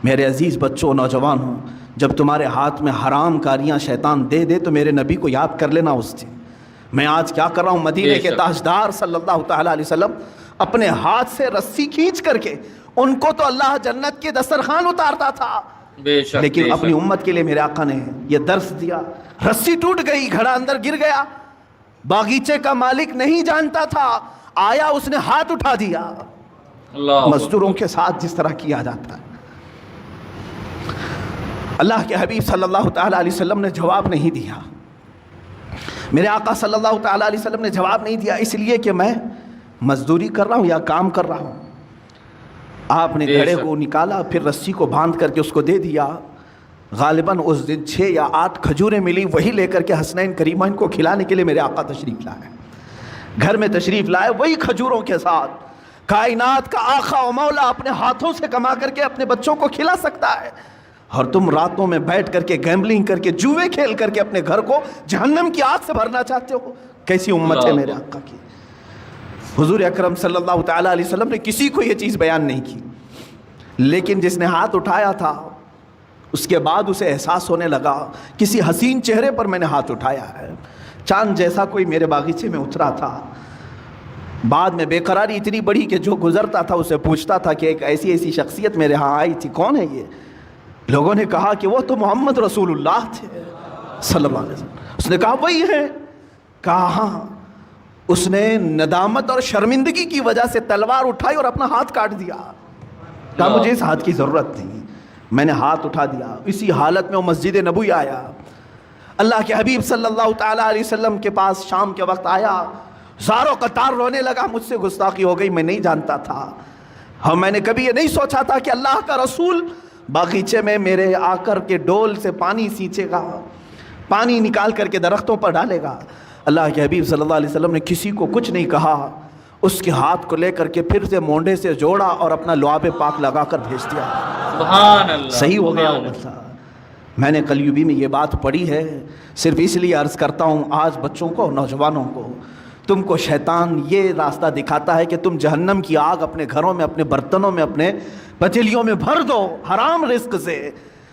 میرے عزیز بچوں، نوجوانوں، جب تمہارے ہاتھ میں حرام کاریاں شیطان دے دے تو میرے نبی کو یاد کر لینا اس دن۔ میں آج کیا کر رہا ہوں، مدینے کے تاجدار صلی اللہ تعالیٰ علیہ وسلم اپنے ہاتھ سے رسی کھینچ کر کے ان کو تو اللہ جنت کے دسترخوان اتارتا تھا، لیکن اپنی امت کے لیے میرے آقا نے یہ درس دیا۔ رسی ٹوٹ گئی، گھڑا اندر گر گیا، باغیچے کا مالک نہیں جانتا تھا، آیا اس نے ہاتھ اٹھا دیا۔ مزدوروں کے ساتھ جس طرح کیا جاتا ہے، اللہ کے حبیب صلی اللہ تعالیٰ علیہ وسلم نے جواب نہیں دیا۔ میرے آقا صلی اللہ تعالیٰ علیہ وسلم نے جواب نہیں دیا، اس لیے کہ میں مزدوری کر رہا ہوں یا کام کر رہا ہوں۔ آپ نے گھڑے کو نکالا، پھر رسی کو باندھ کر کے اس کو دے دیا۔ غالباً اس دن 6 یا 8 کھجوریں ملی، وہی لے کر کے حسنین کریمین کو کھلانے کے لیے میرے آقا تشریف لائے، گھر میں تشریف لائے وہی کھجوروں کے ساتھ۔ کائنات کا آقا و مولا اپنے ہاتھوں سے کما کر کے اپنے بچوں کو کھلا سکتا ہے، اور تم راتوں میں بیٹھ کر کے گیمبلنگ کر کے جوئے کھیل کر کے اپنے گھر کو جہنم کی آگ سے بھرنا چاہتے ہو؟ کیسی امت ہے میرے آقا کی۔ حضور اکرم صلی اللہ تعالیٰ علیہ وسلم نے کسی کو یہ چیز بیان نہیں کی، لیکن جس نے ہاتھ اٹھایا تھا اس کے بعد اسے احساس ہونے لگا کسی حسین چہرے پر میں نے ہاتھ اٹھایا ہے، چاند جیسا کوئی میرے باغیچے میں اترا تھا۔ بعد میں بے قراری اتنی بڑی کہ جو گزرتا تھا اسے پوچھتا تھا کہ ایک ایسی شخصیت میرے ہاں آئی تھی، کون ہے یہ؟ لوگوں نے کہا کہ وہ تو محمد رسول اللہ تھے صلی اللہ علیہ وسلم۔ اس نے کہا وہی ہے؟ کہا ہاں۔ اس نے ندامت اور شرمندگی کی وجہ سے تلوار اٹھائی اور اپنا ہاتھ کاٹ دیا۔ کہا مجھے اس ہاتھ کی ضرورت نہیں، میں نے ہاتھ اٹھا دیا۔ اسی حالت میں وہ مسجد نبوی آیا، اللہ کے حبیب صلی اللہ تعالیٰ علیہ وسلم کے پاس شام کے وقت آیا، زاروں قطار رونے لگا، مجھ سے گستاخی ہو گئی، میں نہیں جانتا تھا، اور میں نے کبھی یہ نہیں سوچا تھا کہ اللہ کا رسول باغیچے میں میرے آ کر کے ڈول سے پانی سینچے گا، پانی نکال کر کے درختوں پر ڈالے گا۔ اللہ کے حبیب صلی اللہ علیہ وسلم نے کسی کو کچھ نہیں کہا، اس کے ہاتھ کو لے کر کے پھر سے مونڈے سے جوڑا اور اپنا لعاب پاک لگا کر بھیج دیا۔ سبحان اللہ، صحیح ہو گیا مسئلہ۔ میں نے قلیوبی میں یہ بات پڑھی ہے، صرف اس لیے عرض کرتا ہوں آج بچوں کو، نوجوانوں کو، تم کو شیطان یہ راستہ دکھاتا ہے کہ تم جہنم کی آگ اپنے گھروں میں، اپنے برتنوں میں، اپنے پتیلیوں میں بھر دو حرام رزق سے،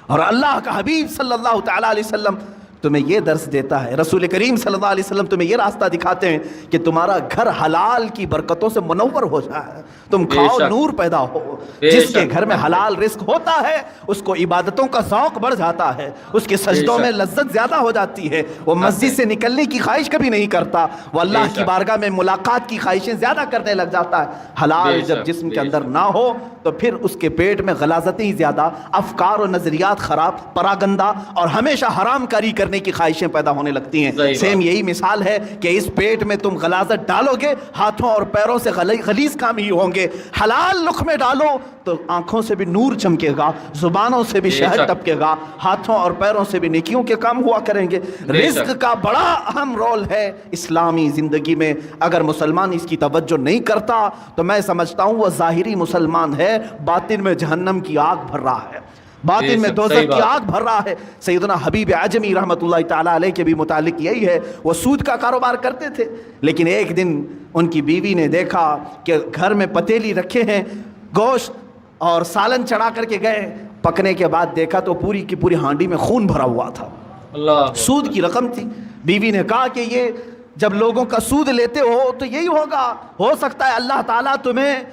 اور اللہ کا حبیب صلی اللہ تعالیٰ علیہ وسلم تمہیں یہ درس دیتا ہے، رسول کریم صلی اللہ علیہ وسلم تمہیں یہ راستہ دکھاتے ہیں کہ تمہارا گھر حلال کی برکتوں سے منور ہو جائے، تم کھاؤ، نور پیدا ہو۔ جس کے گھر میں حلال رزق ہوتا ہے اس کو عبادتوں کا ذوق بڑھ جاتا ہے، اس کے سجدوں میں لذت زیادہ ہو جاتی ہے، وہ مسجد سے نکلنے کی خواہش کبھی نہیں کرتا، وہ اللہ کی بارگاہ میں ملاقات کی خواہشیں زیادہ کرنے لگ جاتا ہے۔ حلال جب جسم کے اندر نہ ہو تو پھر اس کے پیٹ میں غلاظتیں ہی زیادہ، افکار و نظریات خراب، پراگندہ اور ہمیشہ حرام کاری کرنے کی خواہشیں پیدا ہونے لگتی ہیں۔ سیم یہی مثال ہے کہ اس پیٹ میں تم غلاظت ڈالو گے، ہاتھوں اور پیروں سے غلیظ کام ہی ہوں گے۔ حلال لقمے ڈالو تو آنکھوں سے بھی نور چمکے گا، زبانوں سے بھی شہد ٹپکے گا، ہاتھوں اور پیروں سے بھی نیکیوں کے کام ہوا کریں گے۔ رزق کا بڑا اہم رول ہے اسلامی زندگی میں، اگر مسلمان اس کی توجہ نہیں کرتا تو میں سمجھتا ہوں وہ ظاہری مسلمان ہے، باطن میں جہنم کی آگ بھر رہا ہے، باطن میں دوزخ کی آگ بھر رہا ہے۔ سیدنا حبیب اعجمی رحمۃ اللہ تعالیٰ علیہ کے بھی متعلق یہی ہے، وہ سود کا کاروبار کرتے تھے، لیکن ایک دن ان کی بیوی نے دیکھا کہ گھر میں پتیلی رکھے ہیں، گوشت اور سالن چڑھا کر کے گئے، پکنے کے بعد دیکھا تو پوری کی پوری ہانڈی میں خون بھرا ہوا تھا، سود کی رقم تھی۔ بیوی نے کہا کہ یہ جب لوگوں کا سود لیتے ہو تو یہی ہوگا، ہو سکتا ہے اللہ تعالیٰ تمہیں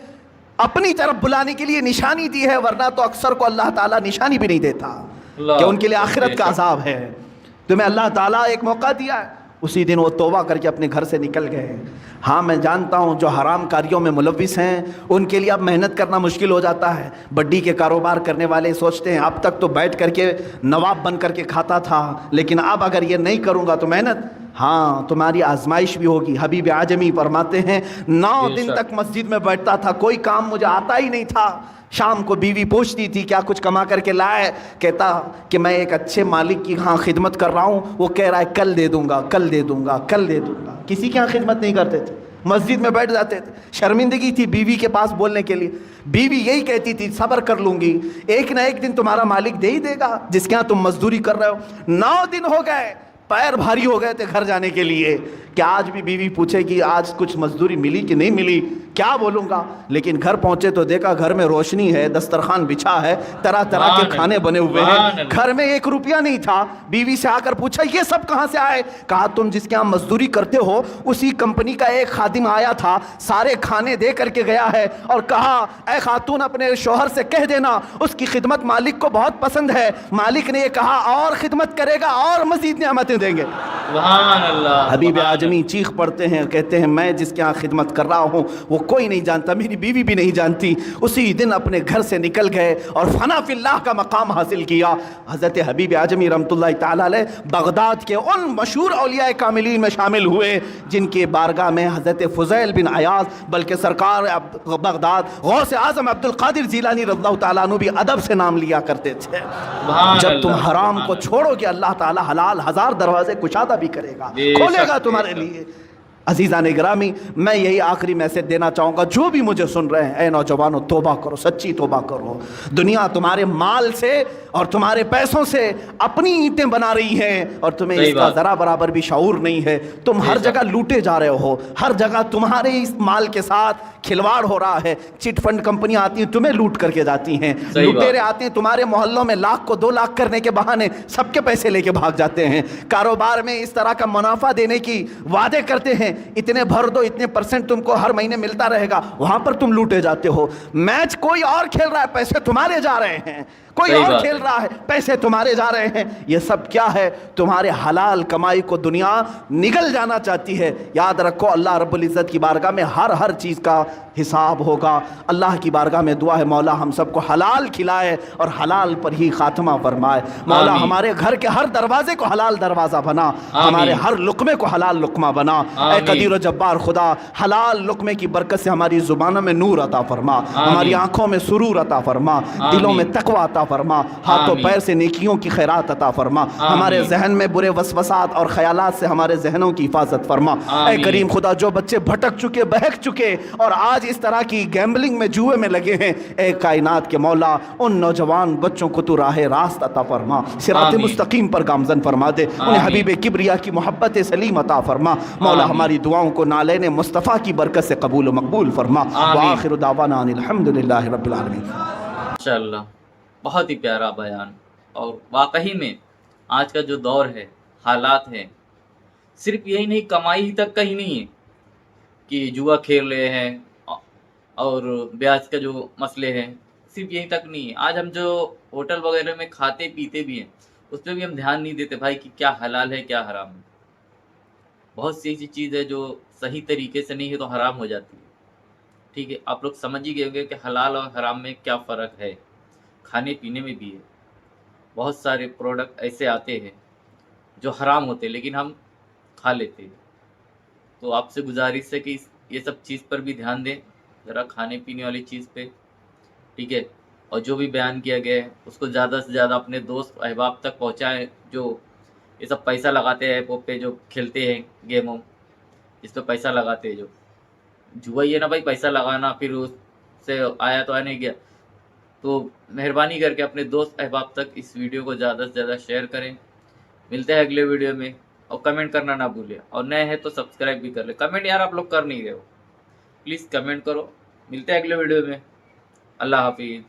اپنی طرف بلانے کے لیے نشانی دی ہے، ورنہ تو اکثر کو اللہ تعالیٰ نشانی بھی نہیں دیتا کہ ان کے لیے آخرت کا عذاب ہے۔ تمہیں اللہ تعالیٰ ایک موقع دیا ہے۔ اسی دن وہ توبہ کر کے اپنے گھر سے نکل گئے۔ ہاں میں جانتا ہوں جو حرام کاریوں میں ملوث ہیں ان کے لیے اب محنت کرنا مشکل ہو جاتا ہے۔ بڈی کے کاروبار کرنے والے سوچتے ہیں اب تک تو بیٹھ کر کے نواب بن کر کے کھاتا تھا، لیکن اب اگر یہ نہیں کروں گا تو محنت، ہاں تمہاری آزمائش بھی ہوگی۔ حبیب اعجمی فرماتے ہیں 9 دن تک مسجد میں بیٹھتا تھا، کوئی کام مجھے آتا ہی نہیں تھا۔ شام کو بیوی پوچھتی تھی کیا کچھ کما کر کے لائے، کہتا کہ میں ایک اچھے مالک کی ہاں خدمت کر رہا ہوں، وہ کہہ رہا ہے کل دے دوں گا، کل دے دوں گا، کل دے دوں گا۔ کسی کے ہاں خدمت نہیں کرتے تھے، مسجد میں بیٹھ جاتے تھے۔ شرمندگی تھی بیوی کے پاس بولنے کے لیے، بیوی یہی کہتی تھی صبر کر لوں گی، ایک نہ ایک دن تمہارا مالک دے ہی دے گا جس کے ہاں تم مزدوری کر رہے ہو۔ 9 دن ہو گئے، پیر بھاری ہو گئے تھے گھر جانے کے لیے کہ آج بھی بیوی پوچھے کہ آج کچھ مزدوری ملی کہ نہیں ملی، کیا بولوں گا؟ لیکن گھر پہنچے تو دیکھا گھر میں روشنی ہے، دسترخوان بچھا ہے، طرح طرح کے کھانے بنے ہوئے ہیں، گھر میں 1 روپیہ نہیں تھا۔ بیوی سے آ کر پوچھا یہ سب کہاں سے آئے؟ کہا تم جس کے یہاں مزدوری کرتے ہو اسی کمپنی کا ایک خادم آیا تھا، سارے کھانے دے کر کے گیا ہے اور کہا اے خاتون اپنے شوہر سے کہہ دینا اس کی خدمت مالک کو بہت پسند ہے، مالک نے یہ کہا اور خدمت کرے گا اور مزید نعمتیں دیں گے۔ سبحان اللہ۔ حبیب اعظمی چیخ پڑتے ہیں، کہتے ہیں میں جس کے ہاں خدمت کر رہا ہوں وہ کوئی نہیں جانتا، میری بیوی بھی نہیں جانتی۔ اسی دن اپنے گھر سے نکل گئے اور فنا فی اللہ کا مقام حاصل کیا۔ حضرت حبیب اعظمی رحمۃ اللہ تعالی علیہ بغداد کے ان مشہور اولیاء کاملین میں شامل ہوئے جن کے بارگاہ میں حضرت فضیل بن عیاض بلکہ سرکار بغداد غوث اعظم عبد القادر جیلانی رضی اللہ تعالیٰ عنہ بھی ادب سے نام لیا کرتے تھے۔ جب تم حرام کو چھوڑو گے اللہ تعالیٰ حلال 1000 دروازے کشادہ بھی کرے گا، کھولے گا تمہارے لیے۔ عزیزان گرامی، میں یہی آخری میسج دینا چاہوں گا، جو بھی مجھے سن رہے ہیں، اے نوجوانوں توبہ کرو، سچی توبہ کرو۔ دنیا تمہارے مال سے اور تمہارے پیسوں سے اپنی اینٹیں بنا رہی ہیں اور تمہیں اس کا ذرا برابر بھی شعور نہیں ہے۔ تم ہر جگہ لوٹے جا رہے ہو، ہر جگہ تمہارے اس مال کے ساتھ کھلواڑ ہو رہا ہے۔ چٹ فنڈ کمپنیاں آتی ہیں تمہیں لوٹ کر کے جاتی ہیں، لٹیرے آتے ہیں تمہارے محلوں میں 1 لاکھ کو 2 لاکھ کرنے کے بہانے سب کے پیسے لے کے بھاگ جاتے ہیں۔ کاروبار میں اس طرح کا منافع دینے کی وعدے کرتے ہیں، اتنے بھر دو، اتنے % تم کو ہر مہینے ملتا رہے گا، وہاں پر تم لوٹے جاتے ہو۔ میچ کوئی اور کھیل رہا ہے، پیسے تمہارے جا رہے ہیں، کوئی اور کھیل رہا ہے، پیسے تمہارے جا رہے ہیں۔ یہ سب کیا ہے؟ تمہارے حلال کمائی کو دنیا نگل جانا چاہتی ہے۔ یاد رکھو اللہ رب العزت کی بارگاہ میں ہر چیز کا حساب ہوگا۔ اللہ کی بارگاہ میں دعا ہے مولا ہم سب کو حلال کھلائے اور حلال پر ہی خاتمہ فرمائے۔ مولا ہمارے گھر کے ہر دروازے کو حلال دروازہ بنا، ہمارے ہر لقمے کو حلال لقمہ بنا۔ اے قدیر و جبار خدا، حلال لقمے کی برکت سے ہماری زبانوں میں نور عطا فرما، ہماری آنکھوں میں سرور عطا فرما، دلوں میں تقوی عطا فرما، ہاتھوں پیر سے نیکیوں کی خیرات عطا فرما، ہمارے ذہن میں برے وسوسات اور خیالات سے ہمارے ذہنوں کی حفاظت فرما۔ اے کریم خدا، جو بچے بھٹک چکے، بہک چکے اور آج اس طرح کی گیمبلنگ میں، جوئے میں لگے ہیں، اے کائنات کے مولا ان نوجوان بچوں کو تو راہ راست عطا فرما، صراط مستقیم پر گامزن فرما دے، انہیں حبیب کبریا کی محبت سلیم عطا فرما۔ مولا ہماری دعاؤں کو نالین مصطفیٰ کی برکت سے قبول و مقبول فرما۔ وآخر دعوانا ان الحمدللہ رب العالمین۔ ماشاءاللہ، بہت ہی پیارا بیان۔ اور واقعی میں آج کا جو دور ہے، حالات ہیں، صرف یہی نہیں، کمائی تک کا ہی نہیں ہے کہ جوا کھیل رہے ہیں اور بیاج کا جو مسئلے ہیں، صرف یہی تک نہیں ہے۔ آج ہم جو ہوٹل وغیرہ میں کھاتے پیتے بھی ہیں اس پہ بھی ہم دھیان نہیں دیتے بھائی کہ کیا حلال ہے کیا حرام ہے۔ بہت سی ایسی چیز ہے جو صحیح طریقے سے نہیں ہے تو حرام ہو جاتی ہے۔ ٹھیک ہے، آپ لوگ سمجھ ہی گئے ہوں گے کہ حلال اور حرام میں کیا فرق ہے۔ کھانے پینے میں بھی ہے، بہت سارے پروڈکٹ ایسے آتے ہیں جو حرام ہوتے لیکن ہم کھا لیتے ہیں۔ تو آپ سے گزارش ہے کہ یہ سب چیز پر بھی دھیان دیں ذرا، کھانے پینے والی چیز پہ، ٹھیک ہے۔ اور جو بھی بیان کیا گیا ہے اس کو زیادہ سے زیادہ اپنے دوست احباب تک پہنچائیں جو یہ سب پیسہ لگاتے ہیں ایپوں پہ، جو کھیلتے ہیں گیموں، اس پہ پیسہ لگاتے ہیں، جو جوا ہی ہے نا بھائی، پیسہ لگانا پھر اس سے آیا تو آنے گیا۔ تو مہربانی کر کے اپنے دوست احباب تک اس ویڈیو کو زیادہ سے زیادہ شیئر کریں۔ ملتے ہیں اگلے ویڈیو میں، اور کمنٹ کرنا نہ بھولیں، اور نئے ہیں تو سبسکرائب بھی کر لیں۔ کمنٹ یار آپ لوگ کر نہیں رہے ہو، پلیز کمنٹ کرو۔ ملتے ہیں اگلے ویڈیو میں، اللہ حافظ۔